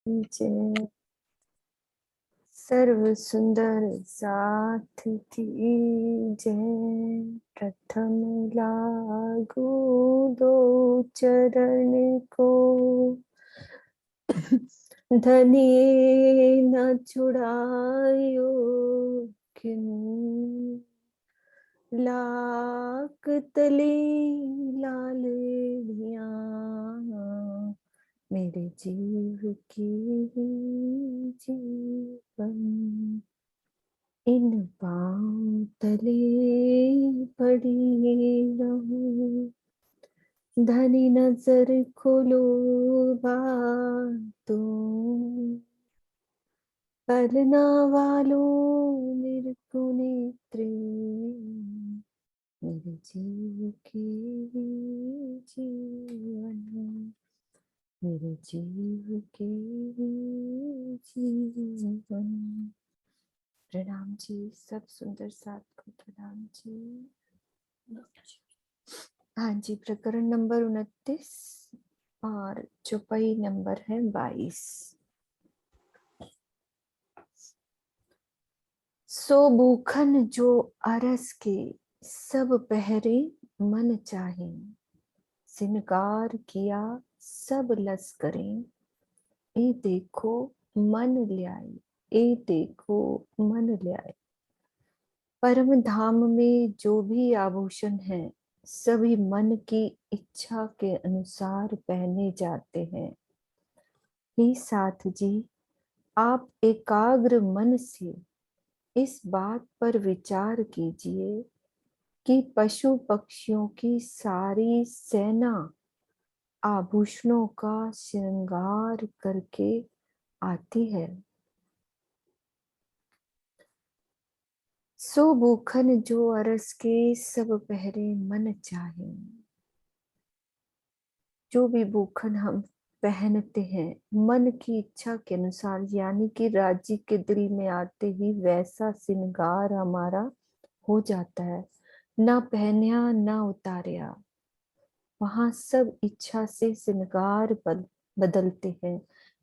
जय सर्व सुंदर साथ की जय। प्रथम लागू दो चरण को, धनिये न छुड़ायो किन, लाख तले लाल लिया मेरे जीव की जीवन। इन पांव तले पड़ी रहूं, धनी नजर खोलो बातों, पलना वालों निर्गुण नेत्रे मेरे जीव की जीवन, मेरे जीव के जीवन। प्रणाम जी, सब सुंदर साथ को प्रणाम जी। हाँ जी, प्रकरण नंबर 29 और चौपाई नंबर है 22। सो भूखन जो अरस के सब पहरे मन चाहे, सिनकार किया सब लश्करें, ए देखो मन ल्याए, ए देखो मन ल्याए। परम धाम में जो भी आभूषण है सभी मन की इच्छा के अनुसार पहने जाते हैं। हे साथ जी, आप एकाग्र मन से इस बात पर विचार कीजिए कि पशु पक्षियों की सारी सेना आभूषणों का श्रृंगार करके आती है। सो भूखन जो अरस के सब पहरे मन चाहे। जो भी भूखन हम पहनते हैं मन की इच्छा के अनुसार, यानी कि राजी के दिल में आते ही वैसा श्रृंगार हमारा हो जाता है। ना पहनया ना उतारया, वहां सब इच्छा से श्रृंगार बदलते हैं।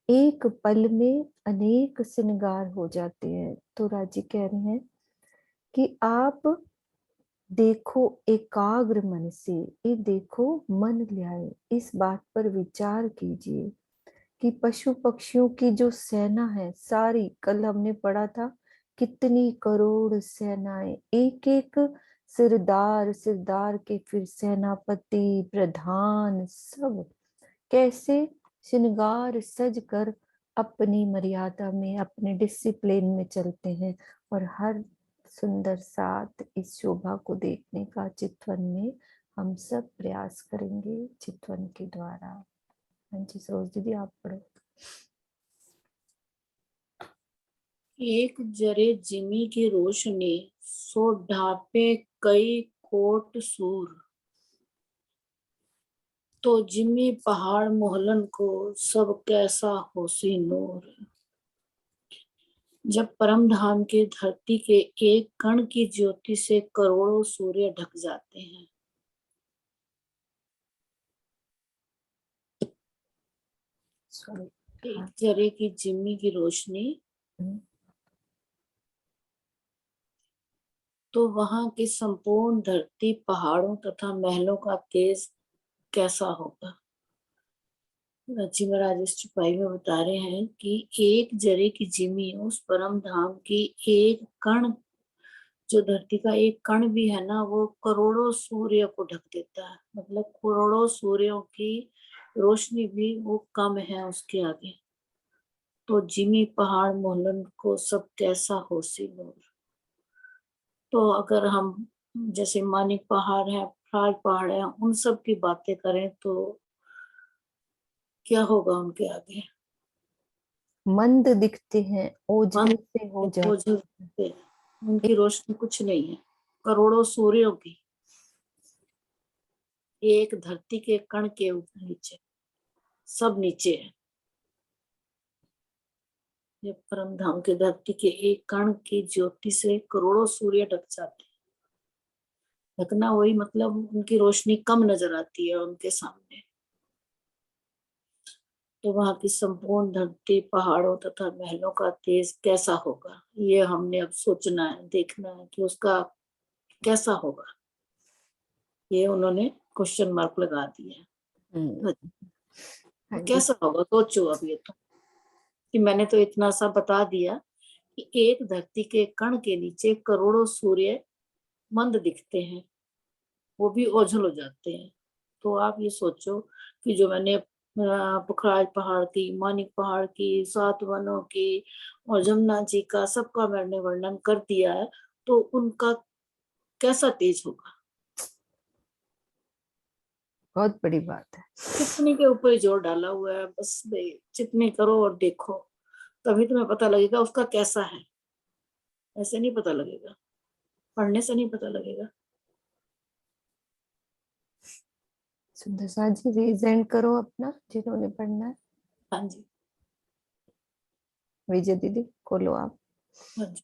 एक पल में अनेक श्रृंगार हो जाते हैं। तो राजी कह रहे हैं कि आप देखो एकाग्र मन से, ये देखो मन ल्याए, इस बात पर विचार कीजिए कि पशु पक्षियों की जो सेना है सारी, कल हमने पढ़ा था कितनी करोड़ सेनाएं, एक एक सिरदार, सिरदार के फिर सेनापति, प्रधान, सब कैसे श्रृंगार सज कर अपनी मर्यादा में, अपने डिसिप्लिन में चलते हैं। और हर सुंदर साथ इस शोभा को देखने का चितवन में हम सब प्रयास करेंगे चितवन के द्वारा। हाँ जी सरोज दीदी, आप पढ़ो। एक जरे जिमी की रोशनी, सो ढापे कई कोट सूर, तो जिमी पहाड़ मोहलन को सब कैसा होसी नूर। जब परम धाम के धरती के एक कण की ज्योति से करोड़ों सूर्य ढक जाते हैं, एक जरे की जिम्मी की रोशनी, तो वहां की संपूर्ण धरती पहाड़ों तथा महलों का तेज कैसा होगा। जी महाराज इस चुपाई में बता रहे हैं कि एक जरे की जिमी, उस परम धाम की एक कण, जो धरती का एक कण भी है ना, वो करोड़ों सूर्य को ढक देता है। मतलब करोड़ों सूर्यों की रोशनी भी वो कम है उसके आगे। तो जिमी पहाड़ मोहलन को सब कैसा होसी नूर। तो अगर हम जैसे मानिक पहाड़ है, फ्राज पहाड़ है, उन सब की बातें करें तो क्या होगा उनके आगे। मंद दिखते हैं, ओझल से हो जाते हैं। उनकी रोशनी कुछ नहीं है। करोड़ों सूर्यों की एक धरती के कण के ऊपर नीचे, सब नीचे है। ये परम धाम के धरती के एक कण की ज्योति से करोड़ों सूर्य ढक जाते हैं। ढकना वही मतलब उनकी रोशनी कम नजर आती है उनके सामने। तो वहां की संपूर्ण धरती, पहाड़ों तथा महलों का तेज कैसा होगा। ये हमने अब सोचना है, देखना है कि उसका कैसा होगा। ये उन्होंने क्वेश्चन मार्क लगा दिया है। हाँ तो जी। कैसा होगा सोचो अब ये तो, कि मैंने तो इतना सा बता दिया कि एक धरती के कण के नीचे करोड़ों सूर्य मंद दिखते हैं, वो भी ओझल हो जाते हैं। तो आप ये सोचो कि जो मैंने पुखराज पहाड़ की, मानिक पहाड़ की, सात वनों की और जमुना जी का सबका मैंने वर्णन कर दिया है, तो उनका कैसा तेज होगा। बहुत बड़ी बात है। चितनी के ऊपर ही जोर डाला हुआ है, बस भाई चितनी करो और देखो, तभी तुम्हें पता लगेगा उसका कैसा है। ऐसे नहीं पता लगेगा, पढ़ने से नहीं पता लगेगा। सुंदर सा जी रिजेंट करो अपना, जिन्होंने पढ़ना है। हाँ जी। विजय दीदी खोलो आप। हाँ जी।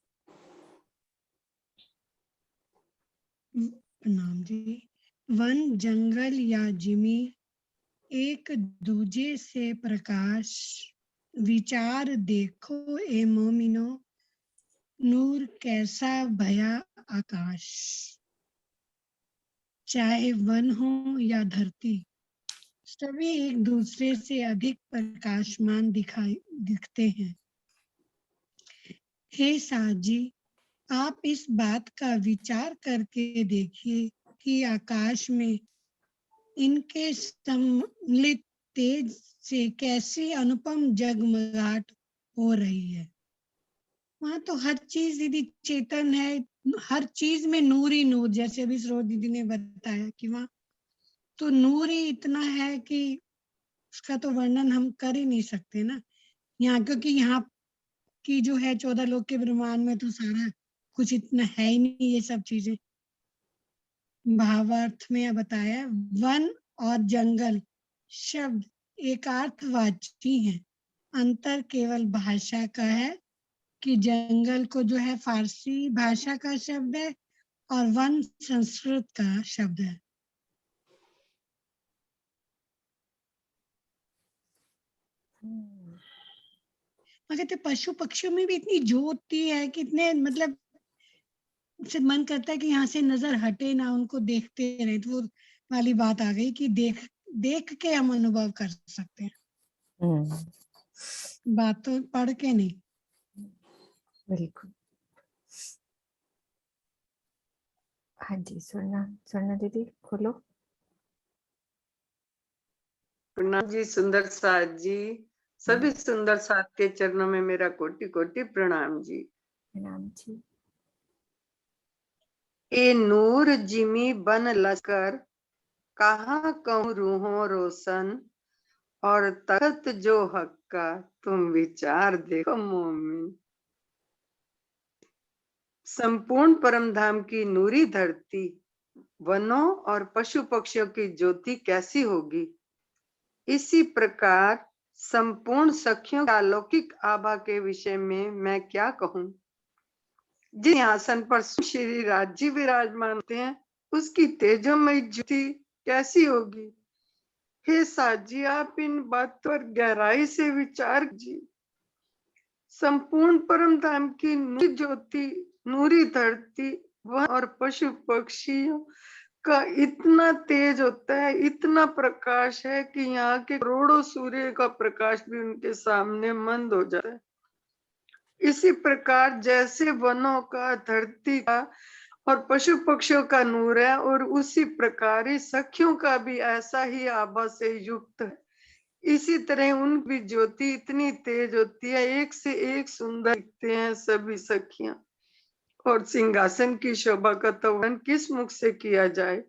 प्रणाम जी। वन, जंगल या जिमी एक दूजे से प्रकाश, विचार देखो ए मोमिनो, नूर कैसा भया आकाश। चाहे वन हो या धरती, सभी एक दूसरे से अधिक प्रकाशमान दिखते हैं। हे साजी, आप इस बात का विचार करके देखिए कि आकाश में इनके सम्मिलित तेज से कैसी अनुपम जगमगाहट हो रही है। वहां तो हर चीज दीदी चेतन है, हर चीज में नूर ही नूर, जैसे अभी सरोज दीदी ने बताया कि वहाँ तो नूर ही इतना है कि उसका तो वर्णन हम कर ही नहीं सकते ना। यहाँ क्योंकि यहाँ की जो है 14 लोक के ब्रह्मांड में तो सारा कुछ इतना है ही नहीं ये सब चीजें। भावार्थ में बताया, वन और जंगल शब्द एकार्थवाची हैं। अंतर केवल भाषा का है कि जंगल को जो है फारसी भाषा का शब्द है और वन संस्कृत का शब्द है। मगर तो पशु पक्षियों में भी इतनी ज्योति है कि इतने मतलब से मन करता है कि यहाँ से नजर हटे ना, उनको देखते रहे। तो वो वाली बात आ गई कि देख देख के हम अनुभव कर सकते हैं, बात तो पढ़ के नहीं। बिल्कुल। हाँ जी, स्वर्णा, स्वर्णा दीदी खोलो। प्रणाम जी सुंदर साथ जी, सभी सुंदर साथ के चरणों में मेरा कोटि कोटि प्रणाम जी। प्रणाम जी। ए नूर जिमी बन लश्कर, कहाँ कहूँ रूहों रोशन, और तख्त जो हक का तुम विचार देखो मोमिन। संपूर्ण परम धाम की नूरी धरती, वनों और पशु पक्षियों की ज्योति कैसी होगी। इसी प्रकार संपूर्ण सखियों के अलौकिक आभा के विषय में मैं क्या कहूँ। जिस आसन पर श्री राज जी विराजमान होते हैं, उसकी तेजोमय ज्योति कैसी होगी। हे साजी, आप इन बातों पर गहराई से विचार कीजिए। संपूर्ण परम धाम की नूरी ज्योति, नूरी धरती, वह और पशु पक्षियों का इतना तेज होता है, इतना प्रकाश है कि यहाँ के करोड़ों सूर्य का प्रकाश भी उनके सामने मंद हो जाता है। इसी प्रकार जैसे वनों का, धरती का और पशु पक्षियों का नूर है, और उसी प्रकार ही सखियों का भी ऐसा ही आभा से युक्त है। इसी तरह उन भी ज्योति इतनी तेज होती है, एक से एक सुंदर दिखते हैं सभी सखियां। और सिंहासन की शोभा का तो वर्णन किस मुख से किया जाए।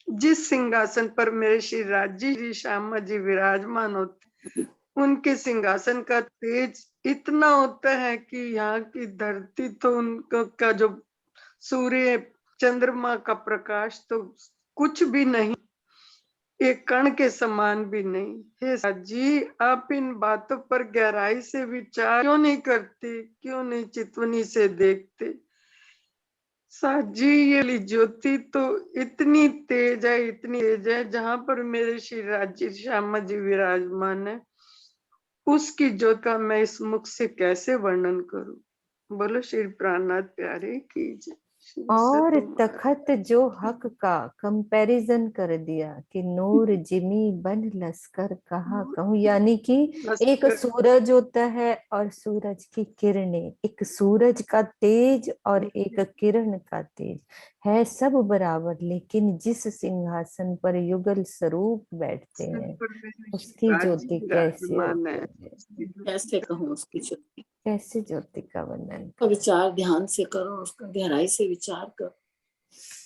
जिस सिंहासन पर मेरे श्री राजी जी श्यामा जी विराजमान होते, उनके सिंहासन का तेज इतना होता है कि यहाँ की धरती तो उनका का जो सूर्य चंद्रमा का प्रकाश तो कुछ भी नहीं, एक कण के समान भी नहीं। हे जी, आप इन बातों पर गहराई से विचार क्यों नहीं करते, क्यों नहीं चितवनी से देखते। साजी, ये ज्योति तो इतनी तेज है, इतनी तेज है, जहां पर मेरे श्री राजी श्यामा जी विराजमान है, उसकी ज्योत का मैं इस मुख से कैसे वर्णन करूं। बोलो श्री प्राणनाथ प्यारे की जय। श्री और सतगुरु महाराज। तखत जो हक का कंपैरिजन कर दिया कि नूर जिमी बन लश्कर कहा कहूँ, यानी कि एक लश्कर। सूरज होता है और सूरज की किरणें, एक सूरज का तेज और एक किरण का तेज है, सब बराबर, लेकिन जिस सिंहासन पर युगल स्वरूप बैठते हैं उसकी ज्योति कैसे विराजमान है। होती है। कैसे कहूँ उसकी ज्योति कैसे ज्योति का वर्णन का करें। विचार ध्यान से करो, उसका गहराई से विचार करो।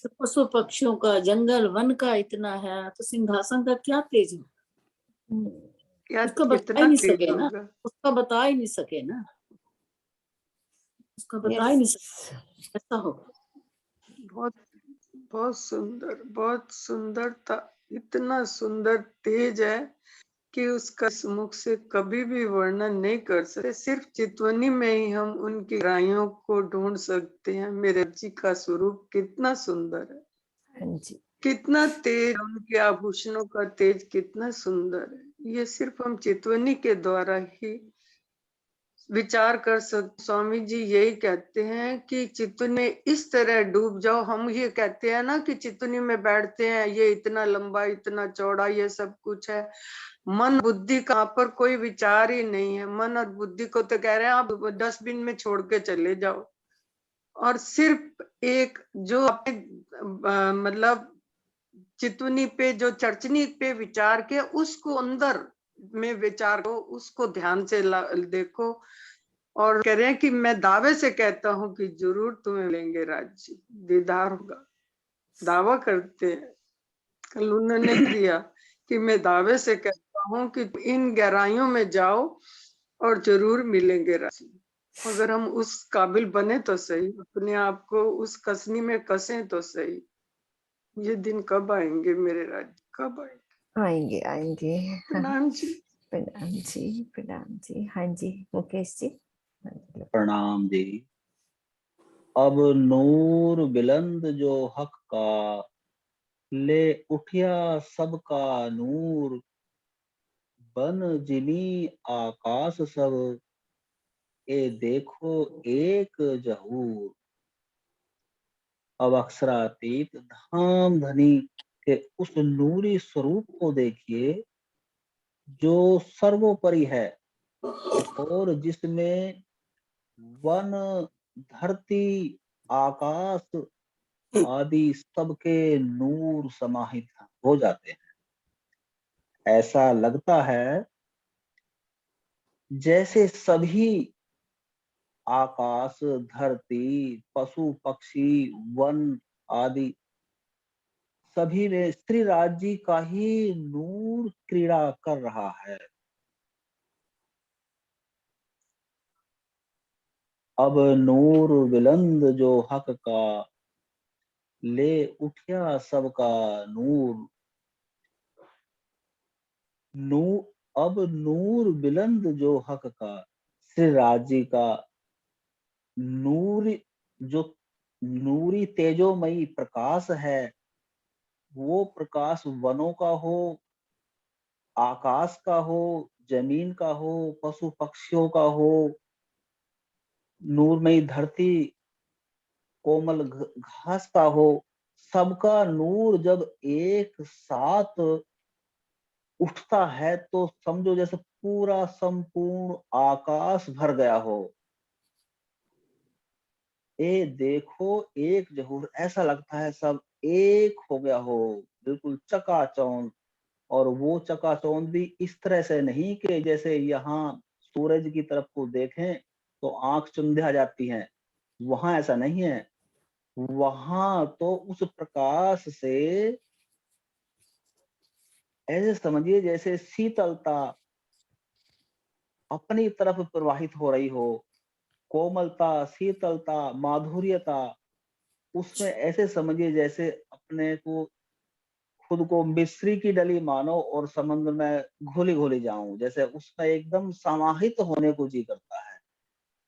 तो पशु पक्षियों का, जंगल वन का इतना है, तो सिंहासन का क्या तेज हो, क्या उसका बता ही कितना नहीं तेज सके ना, होगा। उसका बता ही नहीं सके ना, उसका बता ही नहीं सके, ऐसा होगा। बहुत बहुत सुंदर, बहुत सुंदर था। इतना सुंदर तेज है कि उसका मुख से कभी भी वर्णन नहीं कर सकते। सिर्फ चितवनी में ही हम उनकी गहराइयों को ढूंढ सकते हैं। मेरे जी का स्वरूप कितना सुंदर है, हाँ जी। कितना तेज, उनके आभूषणों का तेज कितना सुंदर है। ये सिर्फ हम चितवनी के द्वारा ही विचार कर सकते। स्वामी जी यही कहते हैं कि चितवनी में इस तरह डूब जाओ। हम ये कहते हैं ना कि चितवनी में बैठते हैं, ये इतना लंबा, इतना चौड़ा, ये सब कुछ है। मन बुद्धि का पर कोई विचार ही नहीं है। मन और बुद्धि को तो कह रहे हैं आप डस्टबिन में छोड़ के चले जाओ, और सिर्फ एक जो अपने मतलब चितवनी पे, जो चरचनी पे विचार के उसको अंदर में विचार को, उसको ध्यान से देखो। और कह रहे हैं कि मैं दावे से कहता हूं कि जरूर तुम्हें मिलेंगे राज्य, दीदार होगा। दावा करते हैं, कल उन्होंने दिया कि मैं दावे से कहता हूं कि इन गहराइयों में जाओ और जरूर मिलेंगे राज्य। अगर हम उस काबिल बने तो सही, अपने आप को उस कसनी में कसें तो सही। ये दिन कब आएंगे मेरे राज्य, कब आएंगे। आएंगे आएंगे। प्रणाम जी। प्रणाम जी, प्रणाम जी। हाँ जी मुकेश जी। प्रणाम जी। अब नूर बिलंद जो हक का, ले उठिया सबका नूर, बन जिनी आकाश सब, ए देखो एक जहूर। अब अक्षरातीत धाम धनी के उस नूरी स्वरूप को देखिए जो सर्वोपरि है, और जिसमें वन, धरती, आकाश आदि सबके नूर समाहित हो जाते हैं। ऐसा लगता है जैसे सभी आकाश, धरती, पशु पक्षी, वन आदि सभी में श्री राज जी का ही नूर क्रीड़ा कर रहा है। अब नूर बिलंद जो हक का, ले उठिया सबका नूर। अब नूर बिलंद जो हक का, श्री राज जी का नूर, जो नूरी तेजोमयी प्रकाश है, वो प्रकाश वनों का हो, आकाश का हो, जमीन का हो, पशु पक्षियों का हो, नूरमयी धरती, कोमल घास का हो, सबका नूर जब एक साथ उठता है तो समझो जैसे पूरा संपूर्ण आकाश भर गया हो। ए देखो एक जहूर, ऐसा लगता है सब एक हो गया हो, बिल्कुल चकाचौंध। और वो चकाचौंध भी इस तरह से नहीं कि जैसे यहाँ सूरज की तरफ को देखें तो आंख चुंधिया जाती है, वहां ऐसा नहीं है। वहां तो उस प्रकाश से ऐसे समझिए जैसे शीतलता अपनी तरफ प्रवाहित हो रही हो, कोमलता, शीतलता, माधुर्यता, उसमें ऐसे समझिए जैसे अपने को, खुद को मिस्री की डली मानो और समुद्र में घुली घुली जाऊं, जैसे उसमें एकदम समाहित होने को जी करता है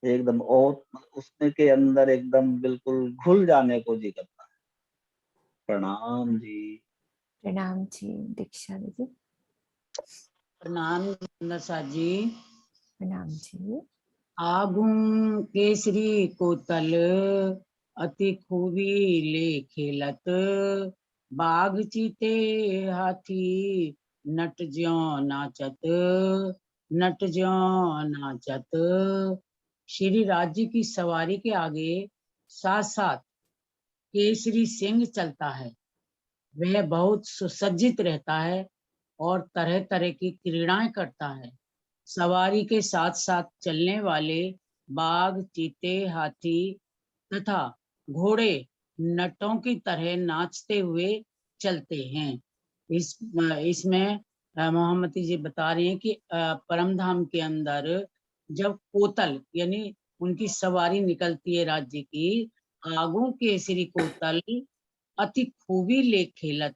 एकदम, और उसमें के अंदर एकदम बिल्कुल घुल जाने को जी करता है। प्रणाम जी। प्रणाम जी दीक्षा जी। प्रणाम नशा जी। प्रणाम जी। आगुं केसरी कोतल अति खूबी ले खेलत, बाघ चीते हाथी नट ज्यों नाचत, नट ज्यों नाचत। श्री राज्य की सवारी के आगे साथ साथ केसरी सिंह चलता है। वह बहुत सुसज्जित रहता है और तरह तरह की क्रीड़ाएं करता है। सवारी के साथ साथ चलने वाले बाघ, चीते, हाथी तथा घोड़े नटों की तरह नाचते हुए चलते हैं। इसमें मोहम्मदी जी बता रही हैं कि परमधाम के अंदर जब कोतल यानी उनकी सवारी निकलती है राज्य की, आगू केसरी कोतल अति खूबी ले खेलत।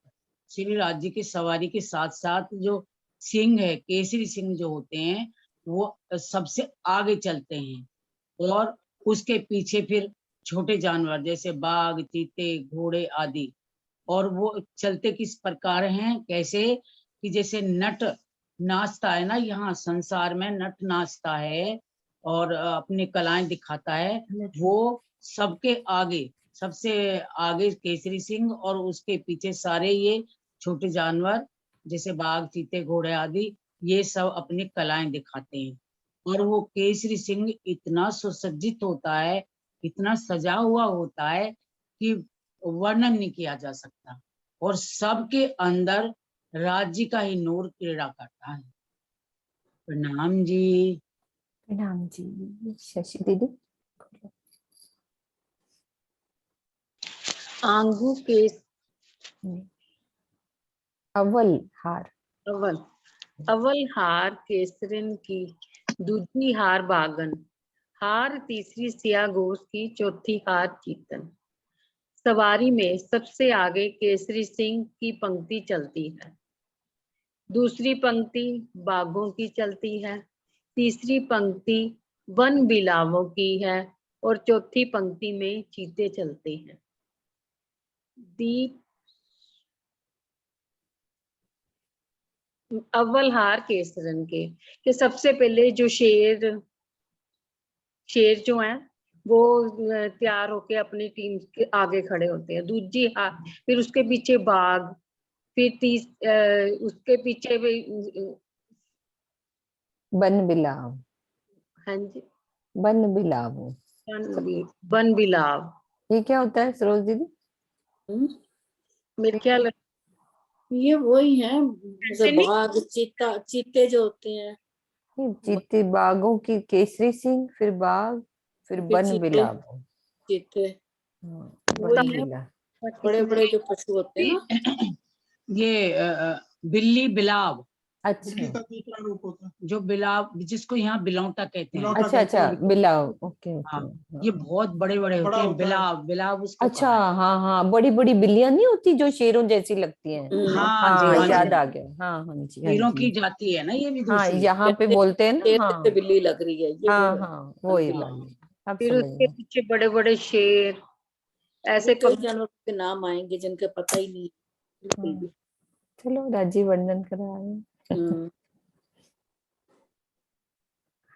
श्री राज्य की सवारी के साथ साथ जो सिंह है, केसरी सिंह जो होते हैं, वो सबसे आगे चलते हैं और उसके पीछे फिर छोटे जानवर जैसे बाघ, चीते, घोड़े आदि। और वो चलते किस प्रकार हैं, कैसे कि जैसे नट नाचता है ना, यहाँ संसार में नट नाचता है और अपनी कलाएं दिखाता है, वो सबके आगे सबसे आगे केसरी सिंह और उसके पीछे सारे ये छोटे जानवर जैसे बाघ, चीते, घोड़े आदि, ये सब अपनी कलाएं दिखाते हैं। और वो केसरी सिंह इतना सुसज्जित होता है, इतना सजा हुआ होता है कि वर्णन नहीं किया जा सकता। और सबके अंदर राज्य का ही नूर क्रीड़ा करता है। प्रणाम जी। प्रणाम जी। शशि दीदी। आंगू के अव्वल हार। अव्वल हार केसरन की, दूजी हार बागन, हार तीसरी सिया घोष की, चौथी हार चीतन। सवारी में सबसे आगे केसरी सिंह की पंक्ति चलती है, दूसरी पंक्ति बाघों की चलती है, तीसरी पंक्ति वन बिलावों की है और चौथी पंक्ति में चीते चलते हैं। दीप अव्वल हार केसरन के सबसे पहले जो शेर जो हैं वो तैयार होके अपनी टीम के आगे खड़े होते हैं। दूजी हार, फिर उसके पीछे बाघ, फिर उसके पीछे बन बिलाव। हाँ जी, बन बिलाव। वन बिलाव। ये क्या होता है सरोज दीदी? मेरे ख्याल ये वही है, जैसे बाघ, चीते जो होते हैं। चीते, बाघों की केसरी सिंह, फिर बाघ, फिर बन बिलाव। चीते बन बिलाव। बड़े बड़े जो पशु होते हैं ना, ये बिल्ली बिलाव। अच्छा, का दूसरा रूप होता है जो बिलाव, जिसको यहाँ बिलौटा कहते हैं। अच्छा अच्छा, बिलाव। ओके हाँ, ओके। ये बहुत बड़े बड़े होते हैं। बिलाव, बिलाव उसको अच्छा, कहा है। हाँ हाँ, बड़ी बड़ी बिल्लियां नहीं होती जो शेरों जैसी लगती हैं? हाँ जी, हाँ, हाँ याद जी। आ गया। हाँ हाँ जी, हाँ शेरों की जी। जाती है ना ये भी हाँ, दूसरी। यहाँ पे बोलते हैं ना। हाँ बिल्ली लग रही है ये, हाँ वो है। हाँ, वही हाँ। वाली। अब फिर समझ उसके में। पीछे बड़े बड़े शेर, ऐसे कई जानवरों के नाम आएंगे जिनके पता ही नहीं। बिल्कुल चलो, राजीव वर्णन करा रहे हैं। भी।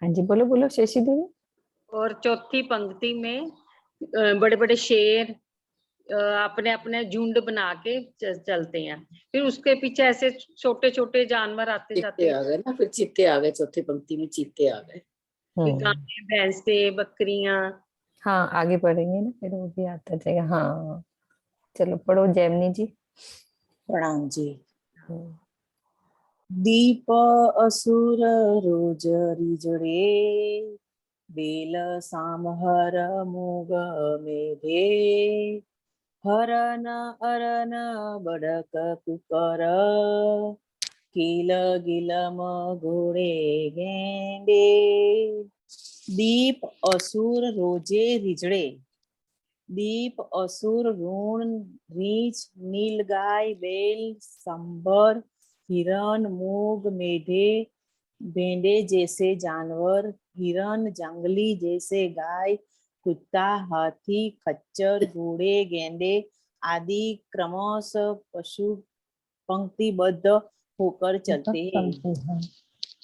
हाँ जी, बोलो बोलो शशि दीदी। और चौथी पंक्ति में बड़े बड़े शेर अपने अपने झुंड बना के चलते हैं। फिर उसके पीछे ऐसे छोटे छोटे जानवर आते जाते चीते आ गए ना, फिर चीते आ गए, चौथी पंक्ति में चीते आ गए। गाय, भैंसे, बकरियां। हाँ, आगे पढ़ेंगे ना, फिर वो भी आता जाएगा। हाँ, चलो पढ़ो जैमिनी जी। प्रणाम जी। दीप असुर रोज रिजड़े, बेल सामहर मुग मेघे, हरन अरन बड़क कुकर, कील गिलम घोड़े गेंडे। दीप असुर रोजे रिजड़े, दीप असुर ऋण रीछ नीलगाय बैल सांबर हिरण मूग मेढे भेड़े जैसे जानवर, हिरण जंगली जैसे गाय कुत्ता हाथी खच्चर घोड़े गेंडे आदि क्रमशः पशु पंक्तिबद्ध होकर चलते हैं।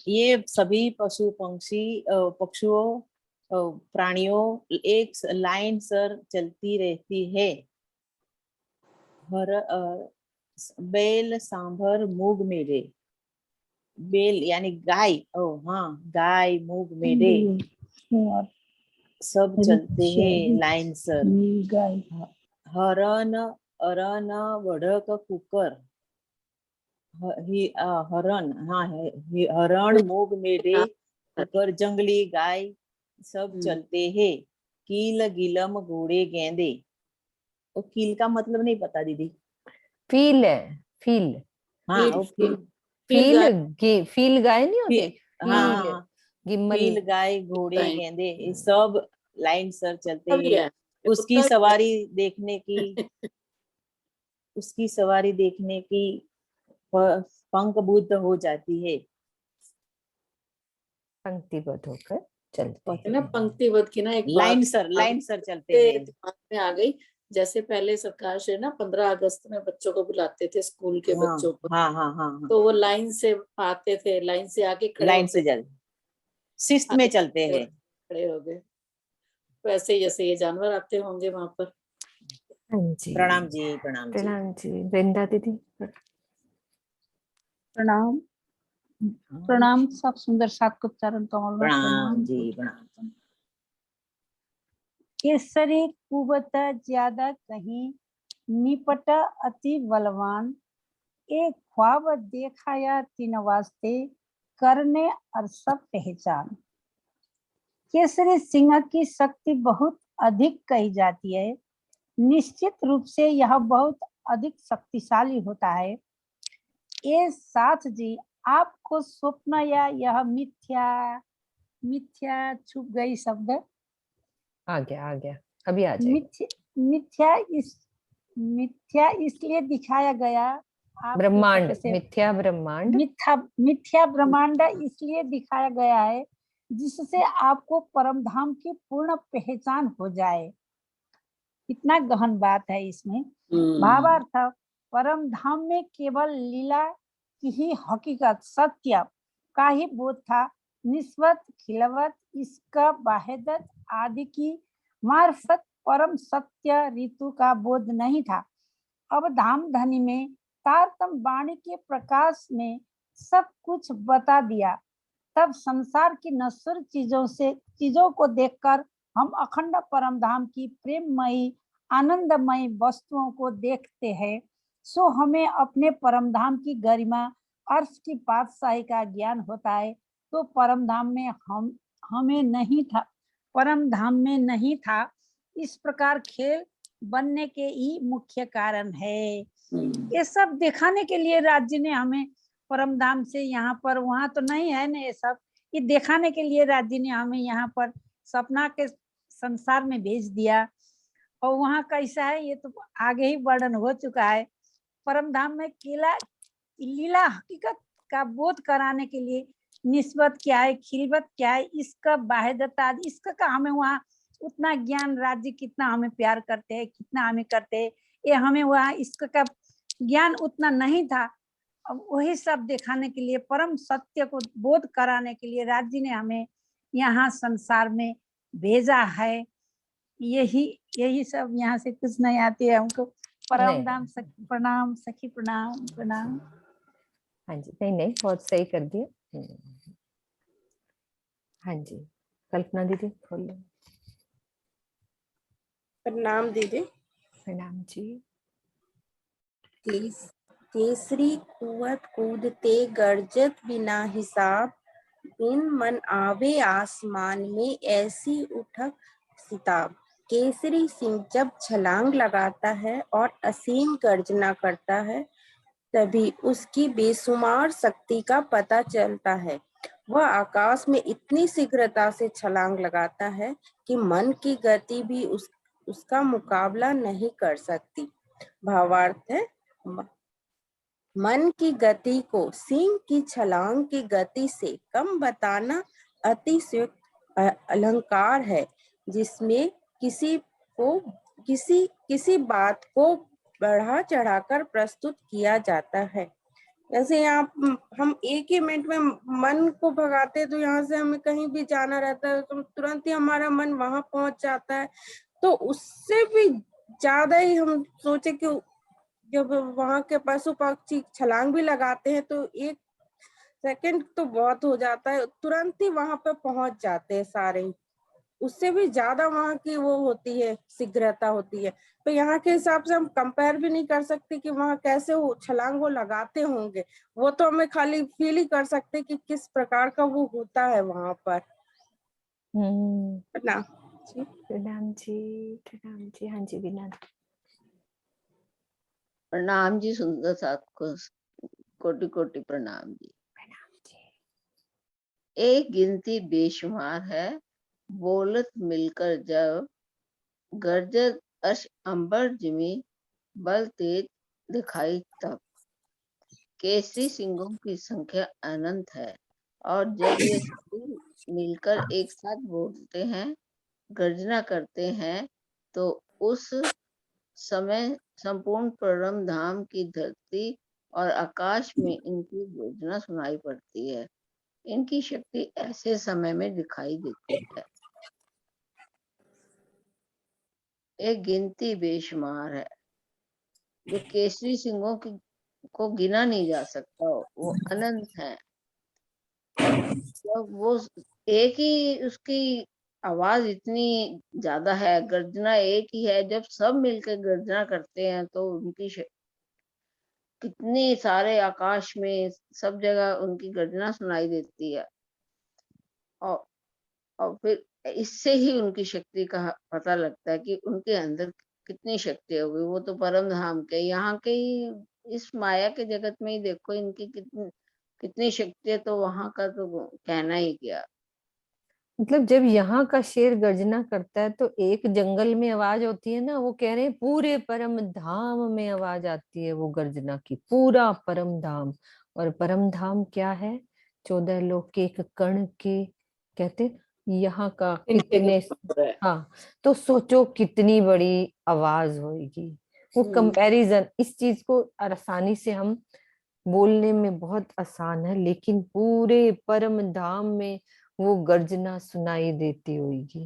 ये सभी पशु पंक्षी पक्षियों प्राणियों एक लाइन सर चलती रहती है। बैल सांभर मूग मेढे, बैल यानी गाय, हाँ गाय मूग मेढे सब चलते हैं लाइन सर। हरण अरण वढक कुकर, हरण, हाँ है हरण मूग मेढे कुकर जंगली गाय सब चलते हैं। कील गिलम घोड़े गेंदे, तो कील का मतलब नहीं पता दीदी। फील है, फील। हाँ वो फील गाय नहीं होते, हाँ फील, हाँ, गिम्मल। फील गाय घोड़े गेंदे ये सब लाइन सर चलते भी हैं। है, उसकी कुत्ता भी सवारी देखने की उसकी सवारी देखने की पंख बुद्ध हो जाती है। पंक्तिबद्ध होकर चलते है ना, हैं। पंक्तिबद्ध की ना एक लाइन बात सर चलते के हैं। दिमाग में आ गई। जैसे पहले सरकार से ना 15 अगस्त में बच्चों को बुलाते थे, स्कूल के हाँ बच्चों को, हाँ हाँ हाँ हाँ, तो वो लाइन से आते थे, लाइन से आके खड़े लाइन होते से थे, चल शिस्त में चलते हैं। खड़े हो गए। वैसे ही जैसे ये जानवर आते होंगे वहां पर। हाँ जी, प्रणाम जी, प्रणाम जी। प्रणाम जी। वृंदा दीदी। प्रणाम। प्रणाम, सब सुंदर सात को चरण कमल में प्रणाम जी, प्रणाम। केसरी कुबत ज्यादा कहीं, निपट अति बलवान। एक ख्वाब देखाया तीन वास्ते, करने और सब पहचान। केसरी सिंह की शक्ति बहुत अधिक कही जाती है। निश्चित रूप से यह बहुत अधिक शक्तिशाली होता है। ये साथ जी आपको स्वप्न या यह मिथ्या छुप गई शब्द, आ गया, अभी आ जाएगा। मिथ्या इसलिए दिखाया गया। आप ब्रह्मांड, कैसे मिथ्या ब्रह्मांड। मिथ्या ब्रह्मांड इसलिए दिखाया गया है जिससे आपको परम धाम की पूर्ण पहचान हो जाए। कितना गहन बात है इसमें। भावार्थ, परम धाम में केवल लीला की ही हकीकत सत्य का ही बोध था। निस्वत खिलवत इसका वाहिदत आदि की मार्फत परम सत्य ऋतु का बोध नहीं था। अब धाम धनी में तारतम वाणी के प्रकाश में सब कुछ बता दिया। तब संसार की नश्वर चीजों को देखकर हम अखंड परम धाम की प्रेममयी आनंदमयी वस्तुओं को देखते हैं। सो हमें अपने परम धाम की गरिमा अर्श की पातशाही का ज्ञान होता है। तो परम धाम में हमें नहीं था, परम धाम में नहीं था। इस प्रकार खेल बनने के ही मुख्य कारण है। ये सब दिखाने के लिए राज्य ने हमें परम धाम से यहाँ पर, वहां तो नहीं है ना ये सब, ये दिखाने के लिए राज्य ने हमें यहाँ पर सपना के संसार में भेज दिया। और वहाँ कैसा है ये तो आगे ही वर्णन हो चुका है। परम धाम में लीला हकीकत का बोध कराने के लिए निस्बत क्या है, खिलवत क्या है, इसका वाहिदता, इसका हमें वहाँ उतना ज्ञान, राज्य कितना हमें प्यार करते हैं, कितना हमें करते हैं, ये हमें वहाँ इसका ज्ञान उतना नहीं था। अब वही सब दिखाने के लिए, परम सत्य को बोध कराने के लिए राज्य ने हमें यहाँ संसार में भेजा है। यही सब, यहाँ से कुछ नहीं आते है हमको। परम धाम प्रणाम सखी, प्रणाम प्रणाम। हाँ जी, नहीं बहुत सही कर दिया। हाँ जी, कल्पना दीदी खोलो। प्रणाम दीदी। प्रणाम जी। केसरी कुवत कूदते गरजत बिना हिसाब, बिन मन आवे आसमान में ऐसी उठक सिताब। केसरी सिंह जब छलांग लगाता है और असीम गर्जना करता है तभी उसकी बेसुमार शक्ति का पता चलता है। वह आकाश में इतनी शीघ्रता से छलांग लगाता है कि मन की गति भी उसका मुकाबला नहीं कर सकती। भावार्थ है, मन की गति को सिंह की छलांग की गति से कम बताना अतिशयोक्त अलंकार है, जिसमें किसी बात को बढ़ा चढ़ाकर प्रस्तुत किया जाता है। जैसे यहाँ हम एक ही मिनट में मन को भगाते तो यहाँ से हमें कहीं भी जाना रहता है तो तुरंत ही हमारा मन वहां पहुंच जाता है। तो उससे भी ज्यादा ही हम सोचे कि जब वहां के पशु पक्षी छलांग भी लगाते हैं तो 1 सेकंड तो बहुत हो जाता है, तुरंत ही वहां पे पहुंच जाते हैं सारे ही। उससे भी ज्यादा वहां की वो होती है, शीघ्रता होती है। तो यहाँ के हिसाब से हम कंपेयर भी नहीं कर सकते कि वहां कैसे वो छलांग वो लगाते होंगे। वो तो हमें खाली फील ही कर सकते कि किस प्रकार का वो होता है वहां पर ना। प्रणाम जी, प्रणाम जी। हाँ जी बीना। प्रणाम जी, सुंदर साथ को कोटि कोटि प्रणाम जी। एक गिनती बेशुमार है, बोलत मिलकर जब, गर्जत अश अंबर जिमी, बल तेज दिखाई तब। केसरी सिंहों की संख्या अनंत है, और जब ये सभी मिलकर एक साथ बोलते हैं, गर्जना करते हैं, तो उस समय संपूर्ण परम धाम की धरती और आकाश में इनकी गर्जना सुनाई पड़ती है। इनकी शक्ति ऐसे समय में दिखाई देती है। एक गिनती बेशुमार है, जो केसरी सिंहों की को गिना नहीं जा सकता, वो अनंत है। जब वो एक ही उसकी आवाज इतनी ज्यादा है, गर्जना एक ही है, जब सब मिलकर गर्जना करते हैं तो उनकी कितने सारे आकाश में सब जगह उनकी गर्जना सुनाई देती है। और फिर इससे ही उनकी शक्ति का पता लगता है कि उनके अंदर कितनी शक्ति होगी। वो तो परम धाम के, यहाँ के ही इस माया के जगत में ही देखो इनकी कितनी कितनी शक्ति है, तो वहां का तो कहना ही क्या। मतलब जब यहाँ का शेर गर्जना करता है तो एक जंगल में आवाज होती है ना, वो कह रहे हैं पूरे परम धाम में आवाज आती है वो गर्जना की, पूरा परम धाम। और परम धाम क्या है? 14 लोक के एक कण के कहते, यहाँ का कितने। हाँ, तो सोचो कितनी बड़ी आवाज होगी। वो कंपैरिजन, इस चीज को आसानी से हम बोलने में बहुत आसान है, लेकिन पूरे परम धाम में वो गर्जना सुनाई देती होगी।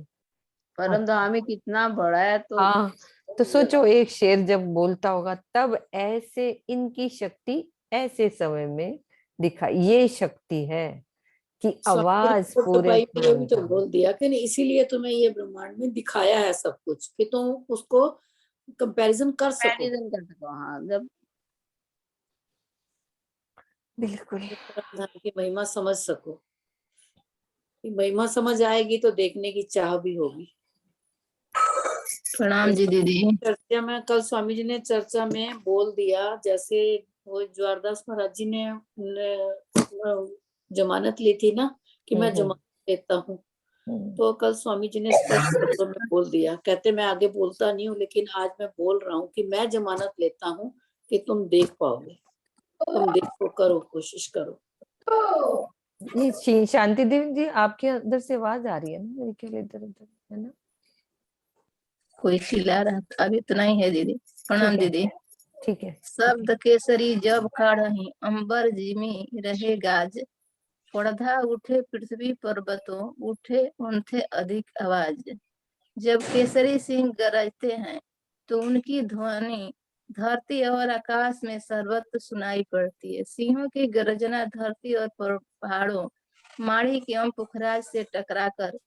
परम धाम ही कितना बड़ा है, तो हाँ, तो सोचो एक शेर जब बोलता होगा तब ऐसे इनकी शक्ति ऐसे समय में दिखाई, ये शक्ति है कि आवाज पूरे भाई ने भी तो परम बोल दिया कि नहीं, इसीलिए तुम्हें ये ब्रह्मांड में दिखाया है सब कुछ कि तुम उसको कंपैरिजन कर सको, कंपैरिजन कर सको। हाँ, जब बिल्कुल। धन की महिमा समझ सको। महिमा समझ आएगी तो देखने की चाह भी होगी। प्रणाम जी दीदी। चर्चा में कल स्वामी जी ने चर्चा में बोल दिया, जैसे वो ज्वारदास महाराज जी ने जमानत ली थी ना कि मैं जमानत लेता हूँ, तो कल स्वामी जी ने स्पष्ट शब्दों में बोल दिया। कहते मैं आगे बोलता नहीं हूँ, लेकिन आज मैं बोल रहा हूँ कि मैं जमानत लेता हूँ कि तुम देख पाओगे, तुम देखो, करो, कोशिश करो। ये शांति देवी जी, आपके अंदर से आवाज आ रही है ना मेरे ख्याल, इधर उधर है ना? कोई चिल्ला रहा था, अब इतना ही है दीदी। प्रणाम दीदी। ठीक है। शब्द केसरी जब काढ़ही, अंबर जिमी रहे गाज, पौधा उठे पृथ्वी पर्वतों, उठे उनसे अधिक आवाज। जब केसरी सिंह गरजते हैं तो उनकी ध्वनि धरती और आकाश में सर्वत्र सुनाई पड़ती है। सिंहों की गर्जना धरती और पहाड़ों, माणिक एवं पुखराज से टकराकर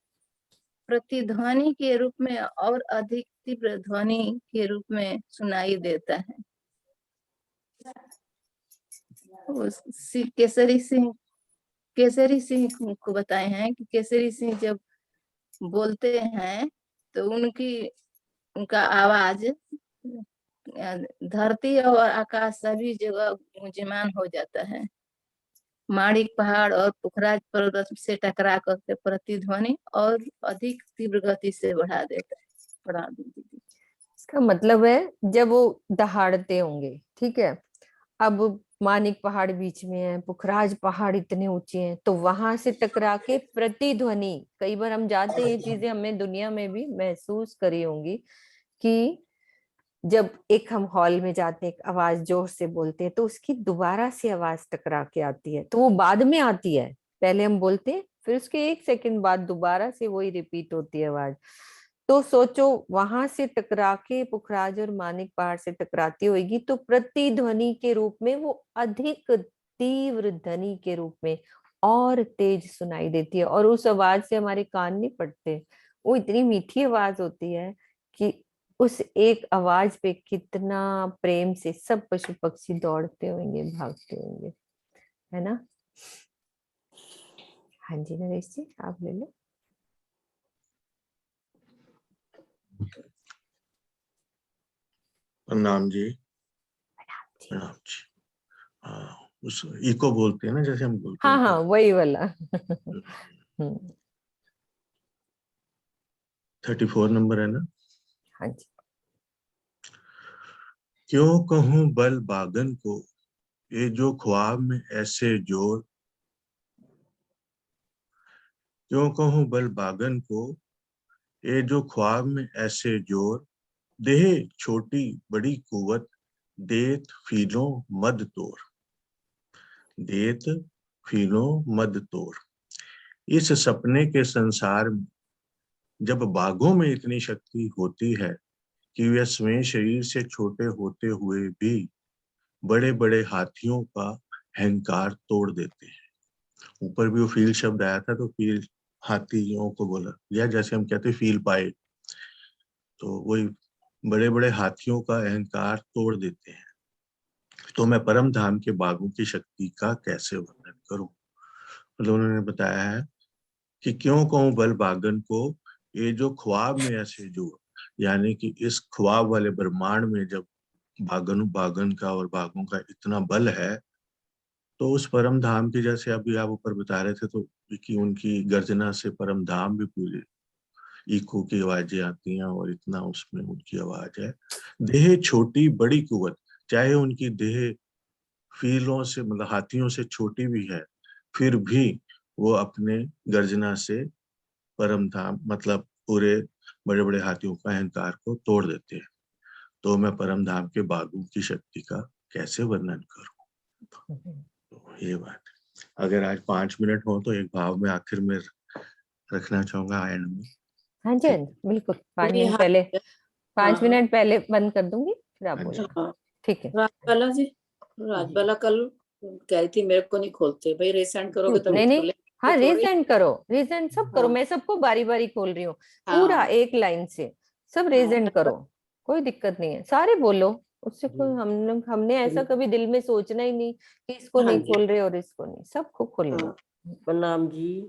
प्रतिध्वनि के रूप में और अधिक तीव्र ध्वनि के रूप में सुनाई देता है। केसरी सिंह को बताए हैं कि केसरी सिंह जब बोलते हैं तो उनका आवाज धरती और आकाश सभी जगह गूंजमान हो जाता है। माणिक पहाड़ और पुखराज पर्वत से टकरा करके प्रतिध्वनि और अधिक तीव्र गति से बढ़ा देता है। बढ़ा दीजिए। इसका मतलब है जब वो दहाड़ते होंगे, ठीक है, अब मानिक पहाड़ बीच में है, पुखराज पहाड़ इतने ऊंचे हैं, तो वहां से टकरा के प्रतिध्वनि, कई बार हम जाते हैं, ये चीजें हमने दुनिया में भी महसूस करी होंगी कि जब एक हम हॉल में जाते हैं, एक आवाज जोर से बोलते हैं तो उसकी दोबारा से आवाज टकरा के आती है, तो वो बाद में आती है, पहले हम बोलते हैं फिर उसके 1 सेकंड बाद दोबारा से वही रिपीट होती है आवाज। तो सोचो वहां से टकरा के पुखराज और मानिक पहाड़ से टकराती होगी तो प्रतिध्वनि के रूप में वो अधिक तीव्र ध्वनि के रूप में और तेज सुनाई देती है, और उस आवाज से हमारे कान नहीं पड़ते। वो इतनी मीठी आवाज होती है कि उस एक आवाज पे कितना प्रेम से सब पशु पक्षी दौड़ते होंगे, भागते होंगे, है ना। हाँ जी नरेश जी आप ले लो। प्रणाम जी। प्रणाम जी। उस इको बोलते हैं ना, जैसे हम बोलते हाँ हैं हाँ वही वाला। 34 नंबर है ना। हाँ जी। क्यों कहूं बल बागन को, ये जो ख्वाब में ऐसे जोर। क्यों कहूं बल बागन को, ये जो ख्वाब में ऐसे जोर। देह छोटी बड़ी कुवत, देत फीलों मद तोड़। देत फीलों मद तोड़। इस सपने के संसार में जब बाघों में इतनी शक्ति होती है कि वे स्वयं शरीर से छोटे होते हुए भी बड़े बड़े हाथियों का अहंकार तोड़ देते हैं। ऊपर भी वो फील शब्द आया था, तो फील हाथियों को बोला, या जैसे हम कहते फील पाए, तो वही बड़े बड़े हाथियों का अहंकार तोड़ देते हैं। तो मैं परम धाम के बाघों की शक्ति का कैसे वर्णन करूं। मतलब उन्होंने बताया है कि क्यों कहूं बल बागन को, ये जो ख्वाब में ऐसे जो, यानी कि इस ख्वाब वाले ब्रह्मांड में जब बागन का और बाघों का इतना बल है, तो उस परम धाम की, जैसे अभी आप ऊपर बता रहे थे, तो कि उनकी गर्जना से परम धाम भी पूरे इको की आवाजें आती हैं, और इतना उसमें उनकी आवाज है। देह छोटी बड़ी कुवत, चाहे उनकी देह फीलों से मतलब हाथियों से छोटी भी है, फिर भी वो अपने गर्जना से परम धाम मतलब पूरे बड़े बड़े हाथियों का अहंकार को तोड़ देते हैं। तो मैं परम धाम के बाघों की शक्ति का कैसे वर्णन करूं। तो ये बात है। अगर आज 5 मिनट हो तो एक भाव में आखिर में रखना चाहूंगा एंड में। हाँ जी बिल्कुल 5 मेरी मिनट हाथ पहले, हाँ 5 हाँ मिनट पहले बंद कर दूंगी फिर आप हाँ जी। बोलना। हाँ। ठीक है। राजबाला जी, राजबाला कल कह रही थी मेरे को नहीं खोलते, भाई रिसेंड करोगे तभी नहीं नहीं, खोले हाँ थोड़ी। रीसेंड करो, रीसेंड सब करो, हाँ मैं सबको बारी बारी खोल रही हूँ पूरा हाँ एक लाइन से, सब हाँ रीसेंड करो, कोई दिक्कत नहीं है, सारे बोलो। उससे कोई हमने ऐसा कभी दिल में सोचना ही नहीं कि इसको हाँ नहीं जी खोल रहे और इसको नहीं, सबको खोलेंगे। हाँ। प्रणाम जी।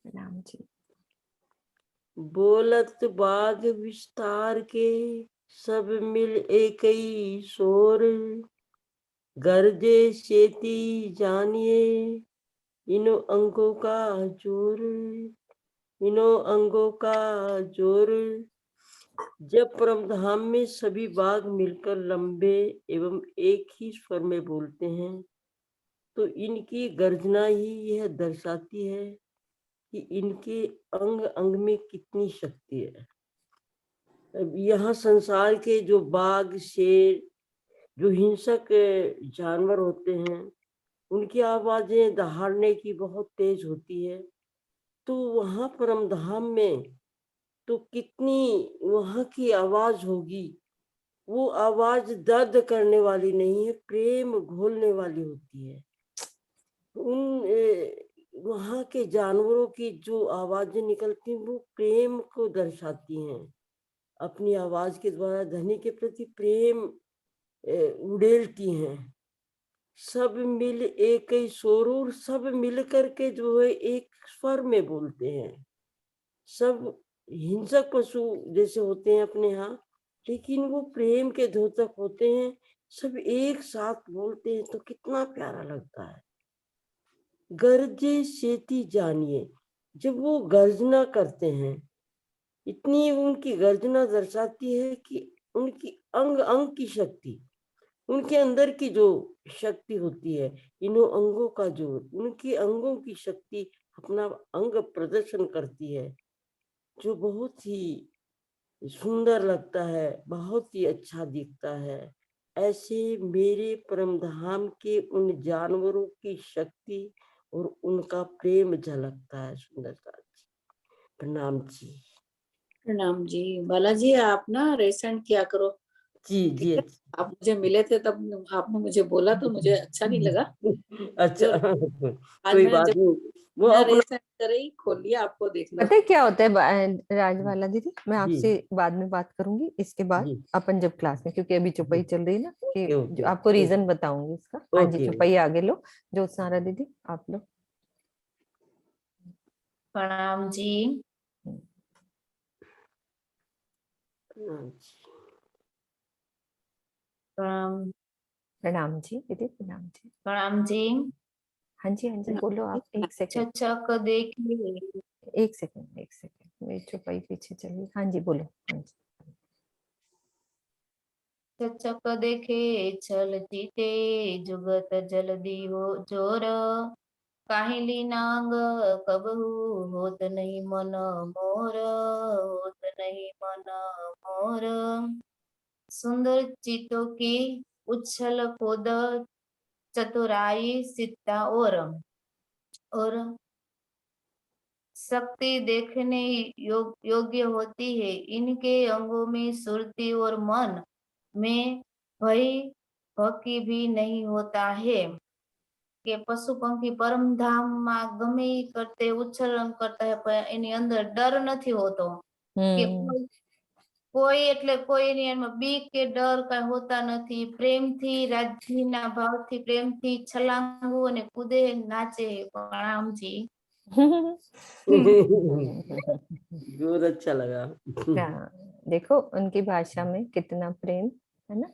राम जी। बोलत बाग विस्तार के, सब मिल एक ही शोर। गर्जे शेती जानिए, इनो अंगों का जोर। इनो अंगों का जोर। जब परम धाम में सभी बाघ मिलकर लंबे एवं एक ही स्वर में बोलते हैं, तो इनकी गर्जना ही यह दर्शाती है कि इनके अंग अंग में कितनी शक्ति है। यहाँ संसार के जो बाघ शेर जो हिंसक जानवर होते हैं, उनकी आवाजें दहाड़ने की बहुत तेज होती है, तो वहां परम धाम में तो कितनी वहां की आवाज होगी। वो आवाज दर्द करने वाली नहीं है, प्रेम घोलने वाली होती है। उन वहां के जानवरों की जो आवाजें निकलती हैं वो प्रेम को दर्शाती हैं। अपनी आवाज के द्वारा धनी के प्रति प्रेम उड़ेलती हैं। सब मिल एक ही स्वरूप, सब मिल करके जो है एक स्वर में बोलते हैं। सब हिंसक पशु जैसे होते हैं अपने यहाँ, लेकिन वो प्रेम के द्योतक होते हैं। सब एक साथ बोलते हैं तो कितना प्यारा लगता है। गर्जे शेती जानिए, जब वो गर्जना करते हैं, इतनी उनकी गर्जना दर्शाती है कि उनकी अंग अंग की शक्ति, उनके अंदर की जो शक्ति होती है, इन्हों अंगों का जोर, उनकी अंगों की शक्ति अपना अंग प्रदर्शन करती है, जो बहुत ही सुंदर लगता है, बहुत ही अच्छा दिखता है। ऐसे मेरे परमधाम के उन जानवरों की शक्ति और उनका प्रेम झलकता है। सुंदरता जी, प्रणाम जी। प्रणाम जी। बालाजी, आप ना रेसेंट किया करो। जी ठीक जी है? अच्छा। आप मुझे मिले थे तब आपने मुझे बोला तो मुझे अच्छा नहीं लगा। अच्छा आज कोई मैंने बात जब नहीं, वो मैं अपना रेसेंट करे खोल लिया, आपको देखना। पता है क्या होता है राजवाला दीदी, मैं जी आपसे बाद में बात करूंगी इसके बाद, जी अपन जब क्लास में, क्योंकि अभी चुपई चल रही है ना, कि ओके जो ओके आपको रीजन बताऊंगी इसका। हाँ जी, ओके चुपई आगे लो। ज्योत्सना दीदी आप लो। प्रणाम जी। प्रणाम जी। प्रणाम। प्रणाम जी दीदी, प्रणाम जी। प्रणाम जी। हाँ जी हाँ जी, बोलो आप। एक सेकंड, चक देखिए, एक सेकंड, एक सेकंड, मेरी चुपई पीछे चली। हाँ जी बोलो। हाँ जी। चक देखे चलती ते जुगत जल्दी हो जोर, काहिली नांग कबहू होत नहीं मन मोर, होत नहीं मन मोर। सुंदर चितों की उछल कूद चतुराई सित्ता और शक्ति देखने योग्य होती है। इनके अंगों में सुरती और मन में भय भक्ति भी नहीं होता है। કે પશુ પંખી પરમધામમાં ગમે ઈ કરતે ઉચ્ચારણ કરતા હોય, પણ એની અંદર ડર નથી હોતો કે કોઈ એટલે કોઈની એમાં બીક કે ડર કઈ હોતા નથી. પ્રેમથી રાજીના ભાવથી प्रेमથી છલાંગવું અને કૂદે નાચે। પ્રણામજી। बहुत अच्छा लगा। हाँ, देखो उनकी भाषा में कितना प्रेम है ना।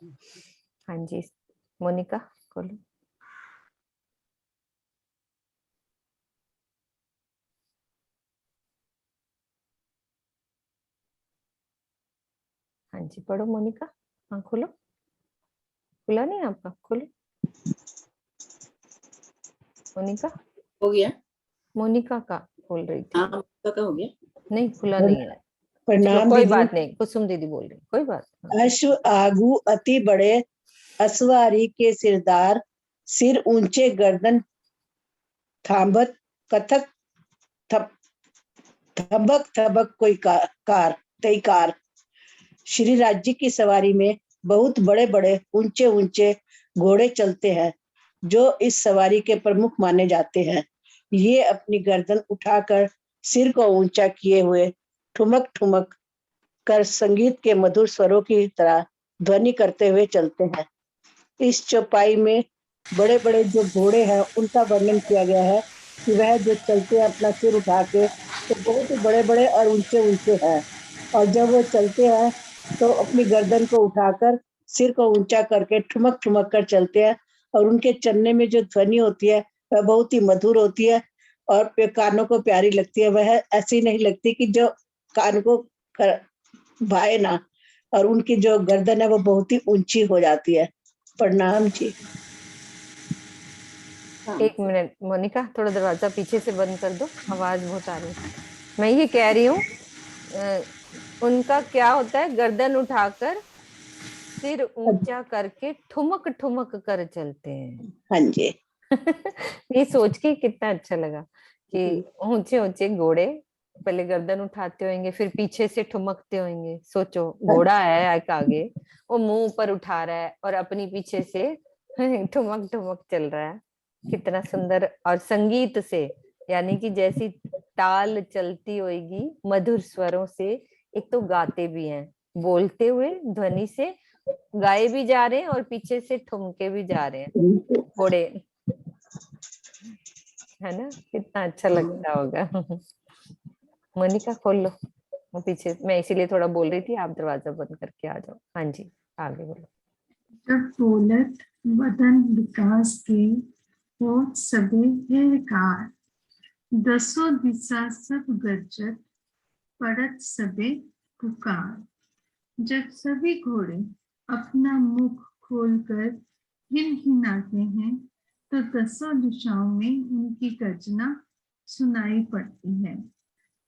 हाँ जी मोनिका बोलो। हाँ जी पढ़ो मोनिका। हाँ खोलो, खुला नहीं आपका, खोलो मोनिका। हो गया? मोनिका का खोल रही थी। हाँ, का हो गया। नहीं खुला नहीं है। चलो प्रणाम कोई दीदी। बात नहीं, कुसुम दीदी बोल रही, कोई बात नहीं। अश्व आगू अति बड़े, असवारी के सिरदार, सिर ऊंचे गर्दन थांबत, कथक थबक थबक कोई कार तई कार। श्री राज्य की सवारी में बहुत बड़े बड़े ऊंचे ऊंचे घोड़े चलते हैं, जो इस सवारी के प्रमुख माने जाते हैं। ये अपनी गर्दन उठाकर सिर को ऊंचा किए हुए ठुमक ठुमक कर संगीत के मधुर स्वरों की तरह ध्वनि करते हुए चलते हैं। इस चौपाई में बड़े बड़े जो घोड़े हैं उनका वर्णन किया गया है कि वह जो चलते हैं अपना सिर उठा के, तो बहुत ही बड़े बड़े और ऊंचे ऊंचे हैं, और जब वो चलते हैं तो अपनी गर्दन को उठाकर सिर को ऊंचा करके ठुमक ठुमक कर चलते हैं, और उनके चलने में जो ध्वनि होती है वह बहुत ही मधुर होती है और कानों को प्यारी लगती है। वह ऐसी नहीं लगती कि जो कान को भाए ना, और उनकी जो गर्दन है वो बहुत ही ऊंची हो जाती है। प्रणाम जी। एक मिनट मोनिका, थोड़ा दरवाजा पीछे से बंद कर दो, आवाज बहुत आ रही है। मैं ये कह रही हूँ उनका क्या होता है, गर्दन उठाकर सिर ऊंचा करके ठुमक ठुमक कर चलते हैं। हाँ जी। ये सोच के कितना अच्छा लगा कि ऊंचे ऊंचे घोड़े पहले गर्दन उठाते होंगे, फिर पीछे से ठुमकते होंगे। सोचो घोड़ा है एक आगे, वो मुंह ऊपर उठा रहा है और अपनी पीछे से ठुमक ठुमक चल रहा है। कितना सुंदर। और संगीत से, यानी कि जैसी ताल चलती होगी मधुर स्वरों से, एक तो गाते भी हैं, बोलते हुए ध्वनि से गाए भी जा रहे हैं और पीछे से ठुमके भी जा रहे हैं घोड़े, है ना। कितना अच्छा लगता होगा। मोनिका खोल लो वो पीछे, मैं इसीलिए थोड़ा बोल रही थी, आप दरवाजा बंद करके आ जाओ। हाँ जी आगे बोलो। जब दौलत वतन विकास के हो सबे हेकार, दसों दिशा सब गरजत पड़त सबे पुकार। जब सभी घोड़े अपना मुख खोलकर हिनहिनाते हैं, तो दसों दिशाओं में उनकी गर्जना सुनाई पड़ती है।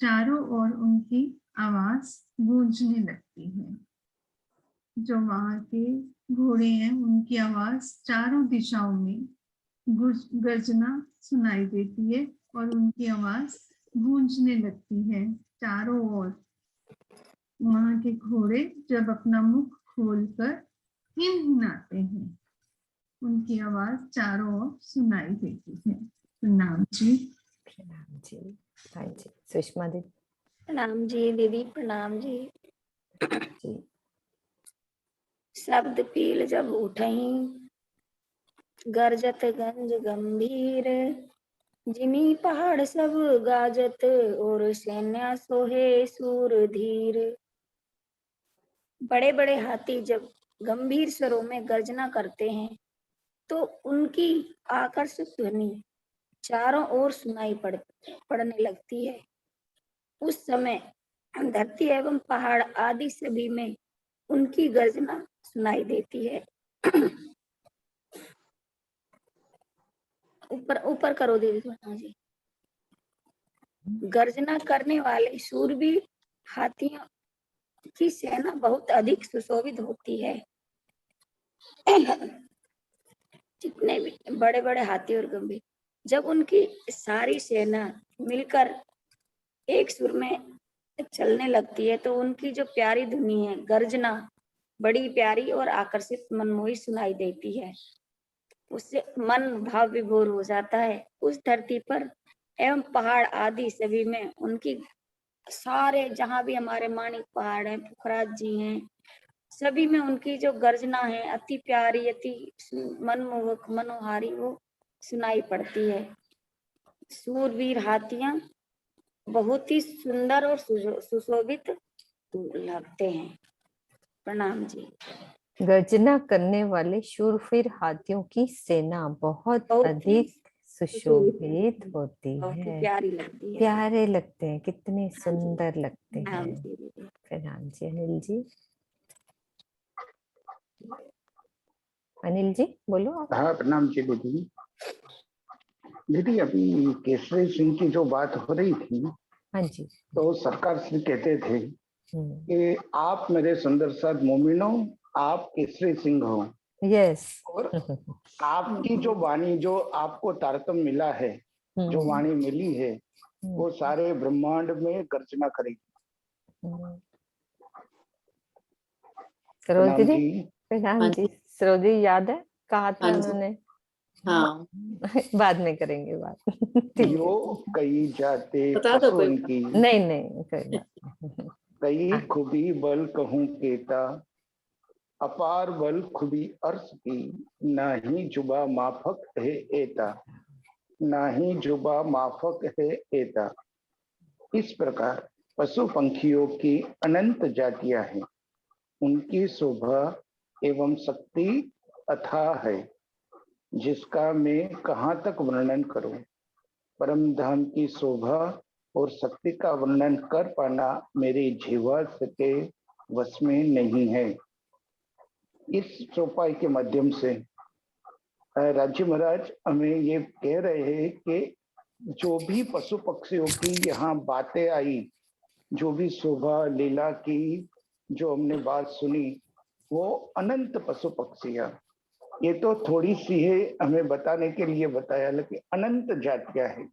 चारों ओर उनकी आवाज गूंजने लगती जो वहां के घोड़े हैं उनकी आवाज चारों दिशाओं में गर्जना सुनाई देती है और उनकी आवाज गूंजने लगती है चारों ओर। वहां के घोड़े जब अपना मुख खोलकर हिनहिनाते हैं, उनकी आवाज चारों ओर सुनाई देती है। प्रणाम जी। प्रणाम जी। हाँ जी, सुषमा दीदी। प्रणाम जी दीदी, प्रणाम जी। जी। शब्द पील जब उठही, गरजत गंज गंभीर, जिमी पहाड़ सब गाजत, और सैन्य सोहे सूर धीर। बड़े बड़े हाथी जब गंभीर स्वरों में गर्जना करते हैं तो उनकी आकर्षक ध्वनि चारों ओर सुनाई पड़ने लगती है। उस समय धरती एवं पहाड़ आदि सभी में उनकी गर्जना सुनाई देती है। ऊपर ऊपर करो दीदी। हाँ जी। गर्जना करने वाले शूरवीर हाथियों की सेना बहुत अधिक सुशोभित होती है। जितने भी बड़े बड़े हाथी और गंभीर, जब उनकी सारी सेना मिलकर एक सुर में चलने लगती है तो उनकी जो प्यारी धुनी है गर्जना बड़ी प्यारी और आकर्षित मनमोही सुनाई देती है। उससे मन भाव विभोर हो जाता है। उस धरती पर एवं पहाड़ आदि सभी में उनकी सारे जहाँ भी हमारे माणिक पहाड़ हैं, पुखराज जी हैं, सभी में उनकी जो गर्जना है अति प्यारी, अति मनमोहक, मनोहारी वो सुनाई पड़ती है। सूरवीर हाथियां बहुत ही सुंदर और सुशोभित लगते हैं। प्रणाम जी। गर्जना करने वाले शूरवीर हाथियों की सेना बहुत अधिक सुशोभित होती है, प्यारी लगती है, प्यारे लगते हैं, कितने सुंदर लगते हैं। प्रणाम जी। अनिल जी। अनिल जी बोलो आप। हाँ प्रणाम जी दीदी। दीदी अभी केसरी सिंह की जो बात हो रही थी, हाँ जी, तो सरकार श्री कहते थे कि आप मेरे सुंदर साथ मोमिनो, आप केसरी सिंह हो। यस। और आपकी जो वाणी, जो आपको तारतम्य मिला है, जो वाणी मिली है, वो सारे ब्रह्मांड में गर्जना करेगी। सरोज जी। प्रणाम जी। सरोज जी याद है कहा था उन्होंने? हाँ बाद में करेंगे बात। यो कई जाते पशु की, नहीं कोई बात। कई खुबी बल कहूं केता, अपार बल खुबी अर्श की, नाही जुबा माफक है एता, नाही जुबा माफक है एता। इस प्रकार पशु पंखियों की अनंत जातियां हैं, उनकी शोभा एवं शक्ति अथाह है, जिसका मैं कहाँ तक वर्णन करूं। परम धाम की शोभा और शक्ति का वर्णन कर पाना मेरी जीवा के वश में नहीं है। इस चौपाई के माध्यम से राज्य महाराज हमें ये कह रहे हैं कि जो भी पशु पक्षियों की यहाँ बातें आई, जो भी शोभा लीला की जो हमने बात सुनी, वो अनंत पशु पक्षियां, ये तो थोड़ी सी है हमें बताने के लिए बताया, लेकिन अनंत जातियां हैं,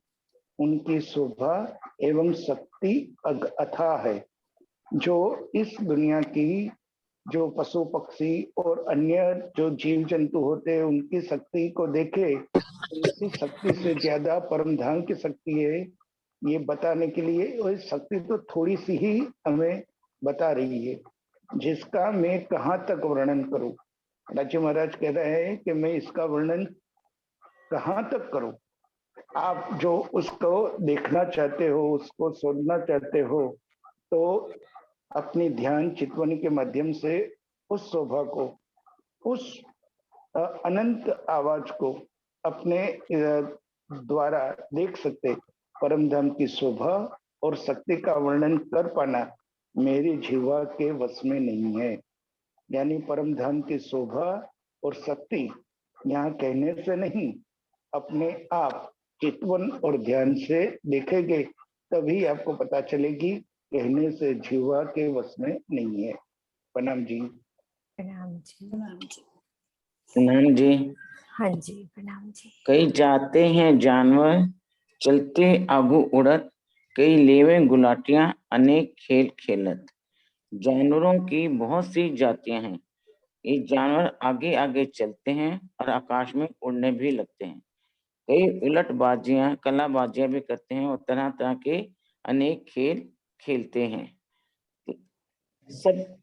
उनकी शोभा एवं शक्ति अथाह है। जो इस दुनिया की जो पशु पक्षी और अन्य जो जीव जंतु होते हैं उनकी शक्ति को देखे, उनकी शक्ति से ज्यादा परम धाम की शक्ति है, ये बताने के लिए। और शक्ति तो थोड़ी सी ही हमें बता रही है, जिसका मैं कहाँ तक वर्णन करूं। राज्य महाराज कह रहे हैं कि मैं इसका वर्णन कहाँ तक करूं। आप जो उसको देखना चाहते हो, उसको सुनना चाहते हो, तो अपनी ध्यान चितवन के माध्यम से उस शोभा को, उस अनंत आवाज को अपने द्वारा देख सकते। परम धाम की शोभा और शक्ति का वर्णन कर पाना मेरी जीवा के वश में नहीं है। यानी परम धाम की शोभा और शक्ति यहाँ कहने से नहीं, अपने आप चितवन और ध्यान से देखेंगे तभी आपको पता चलेगी, कहने से जीवा के वश में नहीं है। प्रणाम जी। प्रणाम जी। प्रणाम जी। हाँ जी, प्रणाम जी। कई जाते हैं जानवर चलते आगू उड़त, कई लेवे गुलाटियां अनेक खेल खेलत। जानवरों की बहुत सी जातियां हैं। ये जानवर आगे आगे चलते हैं और आकाश में उड़ने भी लगते हैं। कई उलट बाजियां कलाबाजियां भी करते हैं और तरह तरह के अनेक खेल खेलते हैं। सब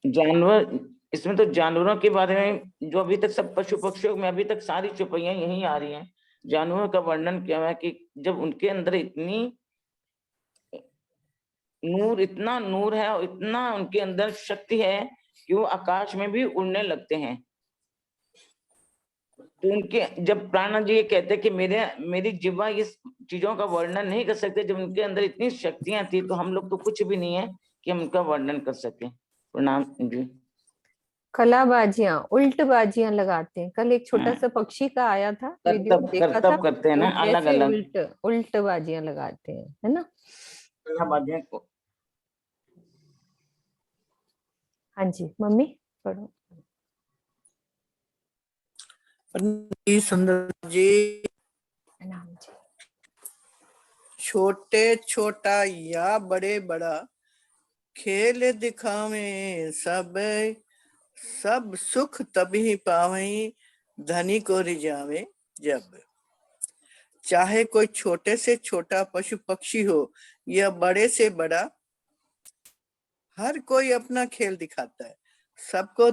जानवर, इसमें तो जानवरों के बारे में जो अभी तक सब पशु पक्षियों में अभी तक सारी चौपाइयां यही आ रही हैं। जानवरों का वर्णन किया है कि जब उनके अंदर इतना नूर है और इतना उनके अंदर शक्ति है कि वो आकाश में भी उड़ने लगते हैं। तो उनके जब प्राणा जी ये कहते हैं कि मेरी जिह्वा इस चीजों का वर्णन नहीं कर सकते, जब उनके अंदर इतनी शक्तियां थी तो हम लोग तो कुछ भी नहीं है कि हम उनका वर्णन कर सकें। प्रणाम जी। कलाबाजियां उल्टबाजियां लगाते हैं। कल एक छोटा सा पक्षी का आया था वीडियो, देखा था करतब करते हैं वो ना, अलग कैसे अलग उल्टबाजियां लगाते हैं, है ना। कलाबाजियां को। हाँ जी मम्मी पढ़ो। सुंदर जी, प्रणाम जी। छोटे छोटा या बड़े बड़ा खेल दिखावे सब, सब सुख तभी पावे धनी को रिझावे जब। चाहे कोई छोटे से छोटा पशु पक्षी हो या बड़े से बड़ा, हर कोई अपना खेल दिखाता है। सबको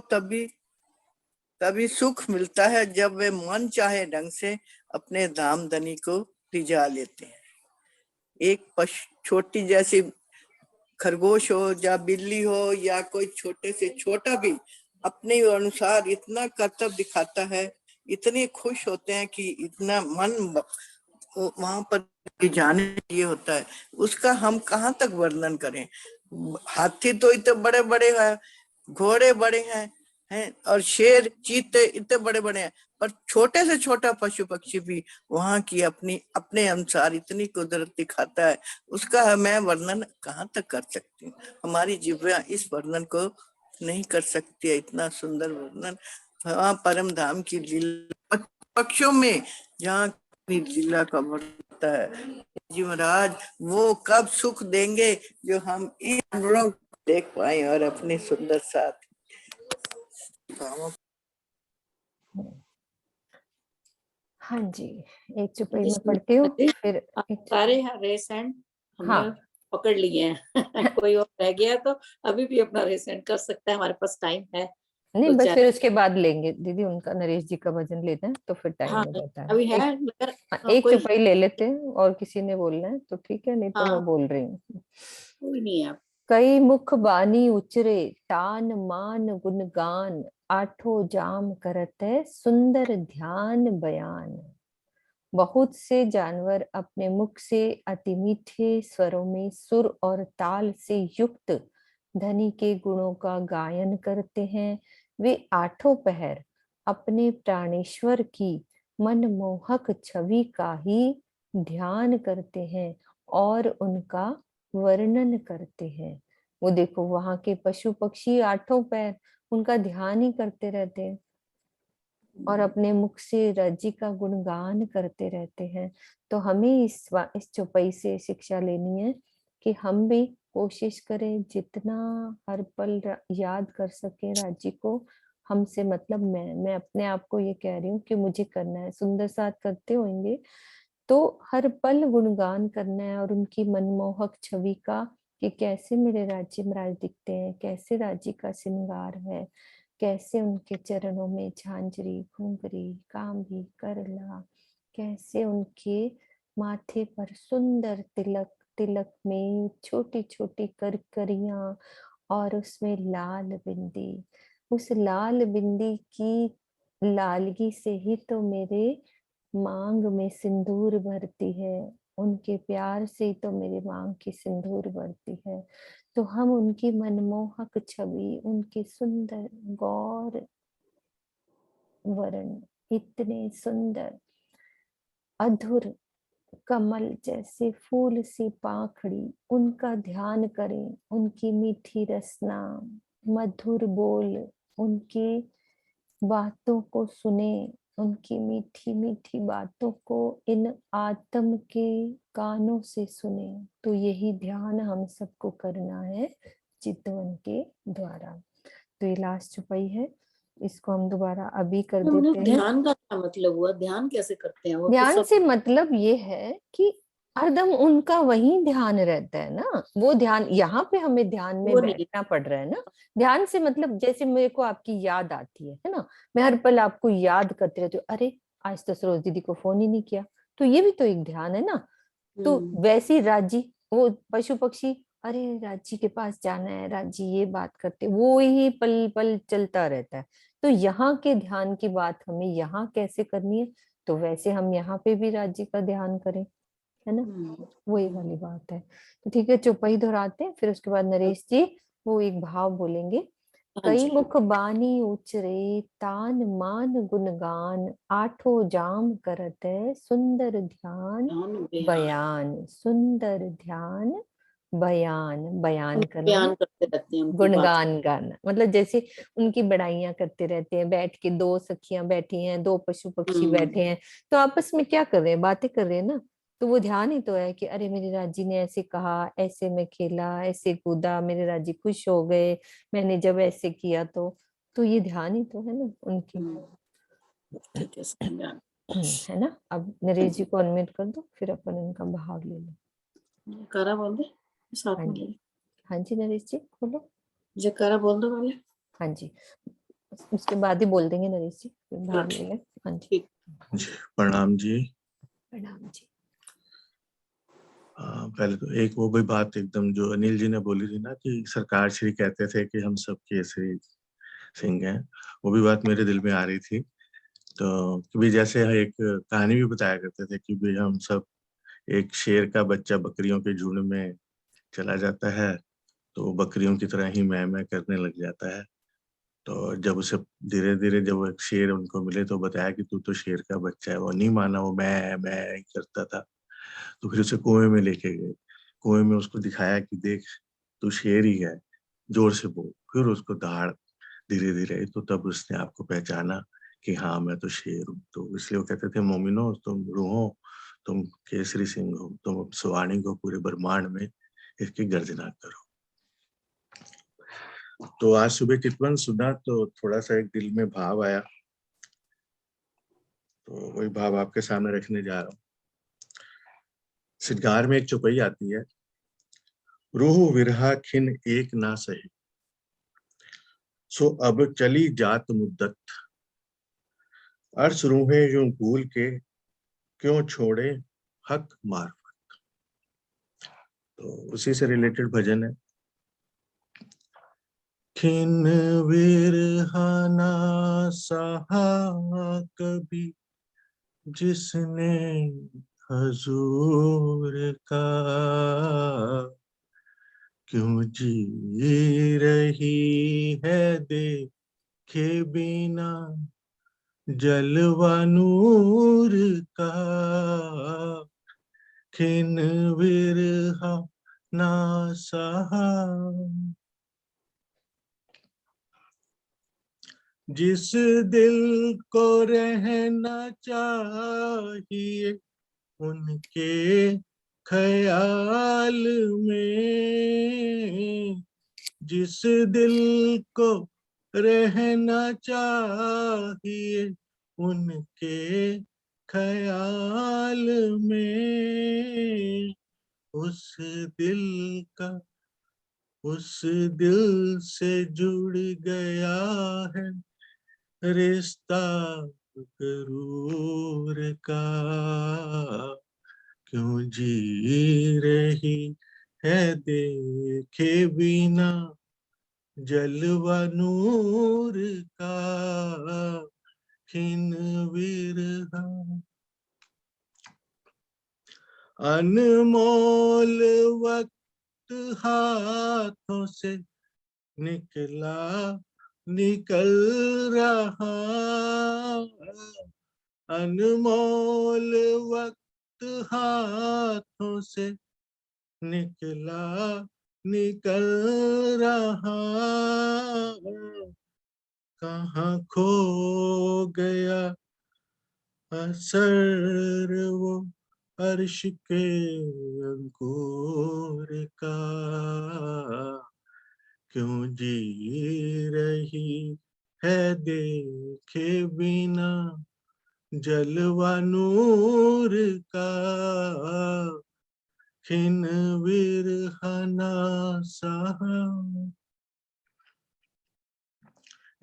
तभी सुख मिलता है जब वे मन चाहे ढंग से अपने धाम धनी को रिझा लेते हैं। एक छोटी जैसी खरगोश हो या बिल्ली हो या कोई छोटे से छोटा भी अपने अनुसार इतना कर्तव्य दिखाता है, इतने खुश होते हैं कि इतना मन वहां पर जाने ये होता है, उसका हम कहाँ तक वर्णन करें। हाथी तो इतने बड़े बड़े हैं, घोड़े बड़े हैं और शेर चीते इतने बड़े बड़े हैं, पर छोटे से छोटा पशु पक्षी भी वहां की अपने अनुसार इतनी कुदरत दिखाता है, उसका मैं वर्णन कहाँ तक कर सकती हूँ। हमारी जिह्वा इस वर्णन को नहीं कर सकती है, इतना सुंदर वर्णन। हाँ, परम धाम की लीला पक्षियों में जहाँ लीला का वर्णन होता है। जी महाराज, वो कब सुख देंगे जो हम इन जानवरों को देख पाए और अपने सुंदर साथ। हाँ जी, एक चुपड़ी में पढ़ती हूँ फिर सारे रेसेंट हमने हाँ पकड़ लिए हैं। कोई और रह गया तो अभी भी अपना रेसेंट कर सकता है, हमारे पास टाइम है। नहीं, तो बस फिर उसके बाद लेंगे दीदी, उनका नरेश जी का भजन लेते हैं तो फिर टाइम हाँ हो जाता है। अभी है मगर एक कोई चुपड़ी ले लेते हैं और किसी ने बोलना है तो ठीक है, नहीं तो हाँ मैं बोल रही हूँ। कोई नहीं है। कई मुख बानी उचरे तान मान गुणगान, आठों जाम करत है सुंदर ध्यान बयान। बहुत से जानवर अपने मुख से अति मीठे स्वरों में सुर और ताल से युक्त धनी के गुणों का गायन करते हैं। वे आठों पहर अपने प्राणेश्वर की मनमोहक छवि का ही ध्यान करते हैं और उनका वर्णन करते हैं। वो देखो वहां के पशु पक्षी आठों पैर उनका ध्यान ही करते रहते हैं और अपने मुख से राज्य का गुणगान करते रहते हैं। तो हमें इस चौपाई से शिक्षा लेनी है कि हम भी कोशिश करें जितना हर पल याद कर सके राज्य को। हमसे मतलब मैं अपने आप को ये कह रही हूँ कि मुझे करना है। सुंदर साथ करते होंगे तो हर पल गुणगान करना है और उनकी मनमोहक छवि का, कि कैसे मेरे राज्य महाराज दिखते हैं, कैसे राज्य का श्रृंगार है, कैसे उनके चरणों में झांझरी घुंघरी कांभी करला, कैसे उनके माथे पर सुंदर तिलक, तिलक में छोटी छोटी करकरियां और उसमें लाल बिंदी। उस लाल बिंदी की लालगी से ही तो मेरे मांग में सिंदूर भरती है, उनके प्यार से ही तो मेरी मांग की सिंदूर भरती है। तो हम उनकी मनमोहक छवि, उनके सुंदर गौर वर्ण, इतने सुंदर अधुर कमल जैसे फूल सी पाखड़ी, उनका ध्यान करें, उनकी मीठी रसना, मधुर बोल, उनकी बातों को सुने, उनकी मीठी मीठी बातों को इन आत्म के कानों से सुने। तो यही ध्यान हम सबको करना है चितवन के द्वारा। तो ये लास्ट चौपाई है, इसको हम दोबारा अभी कर उन्हें देते हैं। ध्यान का क्या मतलब हुआ? ध्यान कैसे करते हैं वो? तो ध्यान सब से मतलब ये है कि हरदम उनका वही ध्यान रहता है ना, वो ध्यान यहाँ पे हमें ध्यान में वो नहीं। बैठना पड़ रहा है ना। ध्यान से मतलब जैसे मेरे को आपकी याद आती है ना, मैं हर पल आपको याद करते रहती हूँ, अरे आज तो सरोज दीदी को फोन ही नहीं किया, तो ये भी तो एक ध्यान है ना। तो वैसी राजी, वो पशु पक्षी, अरे राजी के पास जाना है, राजी ये बात करते, वो ही पल पल चलता रहता है। तो यहाँ के ध्यान की बात हमें यहाँ कैसे करनी है, तो वैसे हम यहाँ पे भी राज्य का ध्यान करें, है ना, वही वाली बात है। तो ठीक है, चौपाई दोहराते हैं, फिर उसके बाद नरेश जी वो एक भाव बोलेंगे। हाँ कई जी। मुख बानी उचरे, तान मान गुणगान, आठों जाम करत है, सुंदर ध्यान बयान, सुंदर ध्यान बयान, बयान करना, बयान करते रहते हैं उनकी बात। गुणगान गाना, मतलब जैसे उनकी बड़ाइयां करते रहते हैं, बैठ के दो सखियां बैठी हैं, दो पशु पक्षी बैठे हैं, तो आपस में क्या कर रहे हैं, बातें कर रहे हैं ना। तो वो ध्यान ही तो है कि अरे मेरे राजी ने ऐसे कहा, ऐसे मैं खेला, ऐसे कूदा, मेरे राजी खुश हो गए, मैंने जब ऐसे किया तो ये ध्यान ही तो है ना उनकी। ठीक है, समझा। है ना। अब नरेश जी को अनम्यूट कर दो, फिर अपन उनका भाव ले लो। जयकारा बोल दे साथ हाँ में जी, ले। हाँ जी नरेश जी बोलो। जयकारा बोल दो पहले। हाँ जी, उसके बाद ही बोल देंगे नरेश जी, फिर भाव ले लें। हाँ जी, जी प्रणाम जी। प्रणाम जी। पहले तो एक वो भी बात एकदम जो अनिल जी ने बोली थी ना कि सरकार श्री कहते थे कि हम सब केसरी सिंह हैं, वो भी बात मेरे दिल में आ रही थी। तो भी जैसे एक कहानी भी बताया करते थे कि भी हम सब, एक शेर का बच्चा बकरियों के झुंड में चला जाता है तो वो बकरियों की तरह ही मैं करने लग जाता है। तो जब उसे धीरे धीरे जब वो एक शेर उनको मिले तो बताया कि तू तो शेर का बच्चा है, वो नहीं माना, वो मैं ही करता था। तो फिर उसे कुएं में लेके गए, कुएं में उसको दिखाया कि देख तू शेर ही है, जोर से बोल। फिर उसको दहाड़ धीरे धीरे, तो तब उसने आपको पहचाना कि हाँ मैं तो शेर हूँ। तो इसलिए वो कहते थे मोमिनो तुम रूहो, तुम केसरी सिंह हो, तुम सुवाणी को पूरे ब्रह्मांड में इसकी गर्जना करो। तो आज सुबह चितवन सुना तो थोड़ा सा एक दिल में भाव आया, तो वही भाव आपके सामने रखने जा रहा हूँ। सिद्धार में एक चौपाई आती है, रूह विरहा खिन एक ना सही, सो अब चली जात मुद्दत, अर्श रूहें यूं भूल के क्यों छोड़े हक मार्फत। तो उसी से रिलेटेड भजन है। खिन विरहा ना सहा कभी जिसने हजूर का, क्यों जी रही है देखे बिना जलवा नूर का, खिन विरहा ना सहा। जिस दिल को रहना चाहिए उनके ख्याल में, जिस दिल को रहना चाहिए उनके ख्याल में, उस दिल का उस दिल से जुड़ गया है रिश्ता गरूर का, क्यों जी रही है देखे बिना जलवा नूर का, खिन विरहा। अनमोल वक्त हाथों से निकल रहा, अनमोल वक्त हाथों से निकल रहा, कहाँ खो गया असर वो अर्श के अंकुर का, क्यों जी रही है देखे बिना जलवा नूर का, खिन विरहना सहा।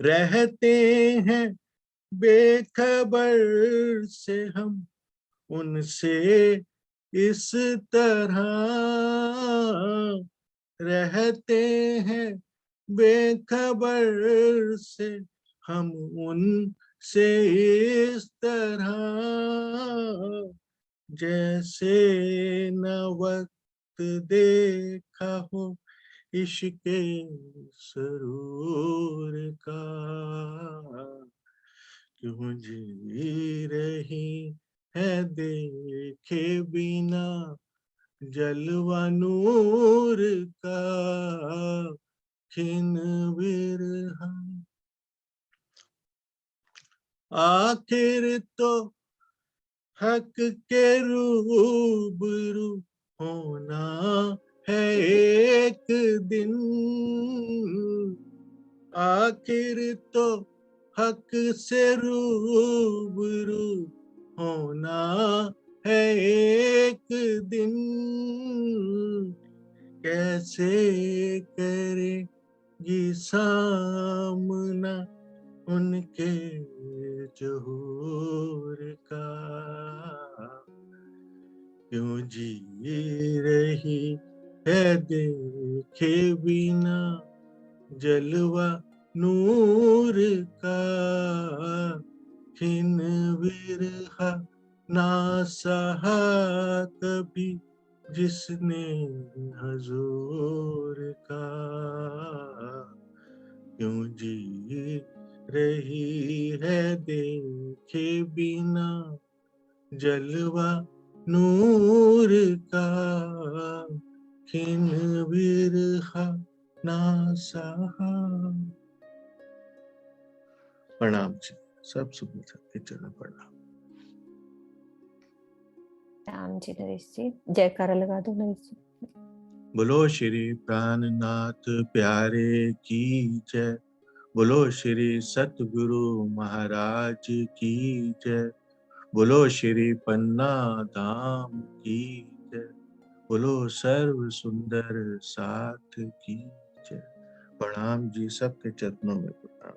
रहते हैं बेखबर से हम उनसे इस तरह, रहते हैं बेखबर से हम उनसे इस तरह, जैसे न वक्त देखा हो इश्क़े सरूर का, क्यों जी रही है देखे बिना जलवा नूर का, खिन विरहा। आखिर तो हक के रूबरू होना है एक दिन, आखिर तो हक से रूबरू होना है एक दिन, कैसे करेगी सामना उनके ज़हूर का, क्यों जी रही है देखे बिना जलवा नूर का, खिन विरहा ना सहा कभी जिसने हजूर का, क्यों जी रही है देखे बिना जलवा नूर का, खिन विरहा ना सहा। प्रणाम जी, सब सुबह के चरण प्रणाम। राम जी नरेश जी, जयकारा लगा दो नरेश जी। बोलो श्री प्राणनाथ प्यारे की जय, बोलो श्री सतगुरु महाराज की जय, बोलो श्री पन्ना धाम की जय, बोलो सर्व सुंदर साथ की जय। प्रणाम जी, सबके चरणों में प्रणाम।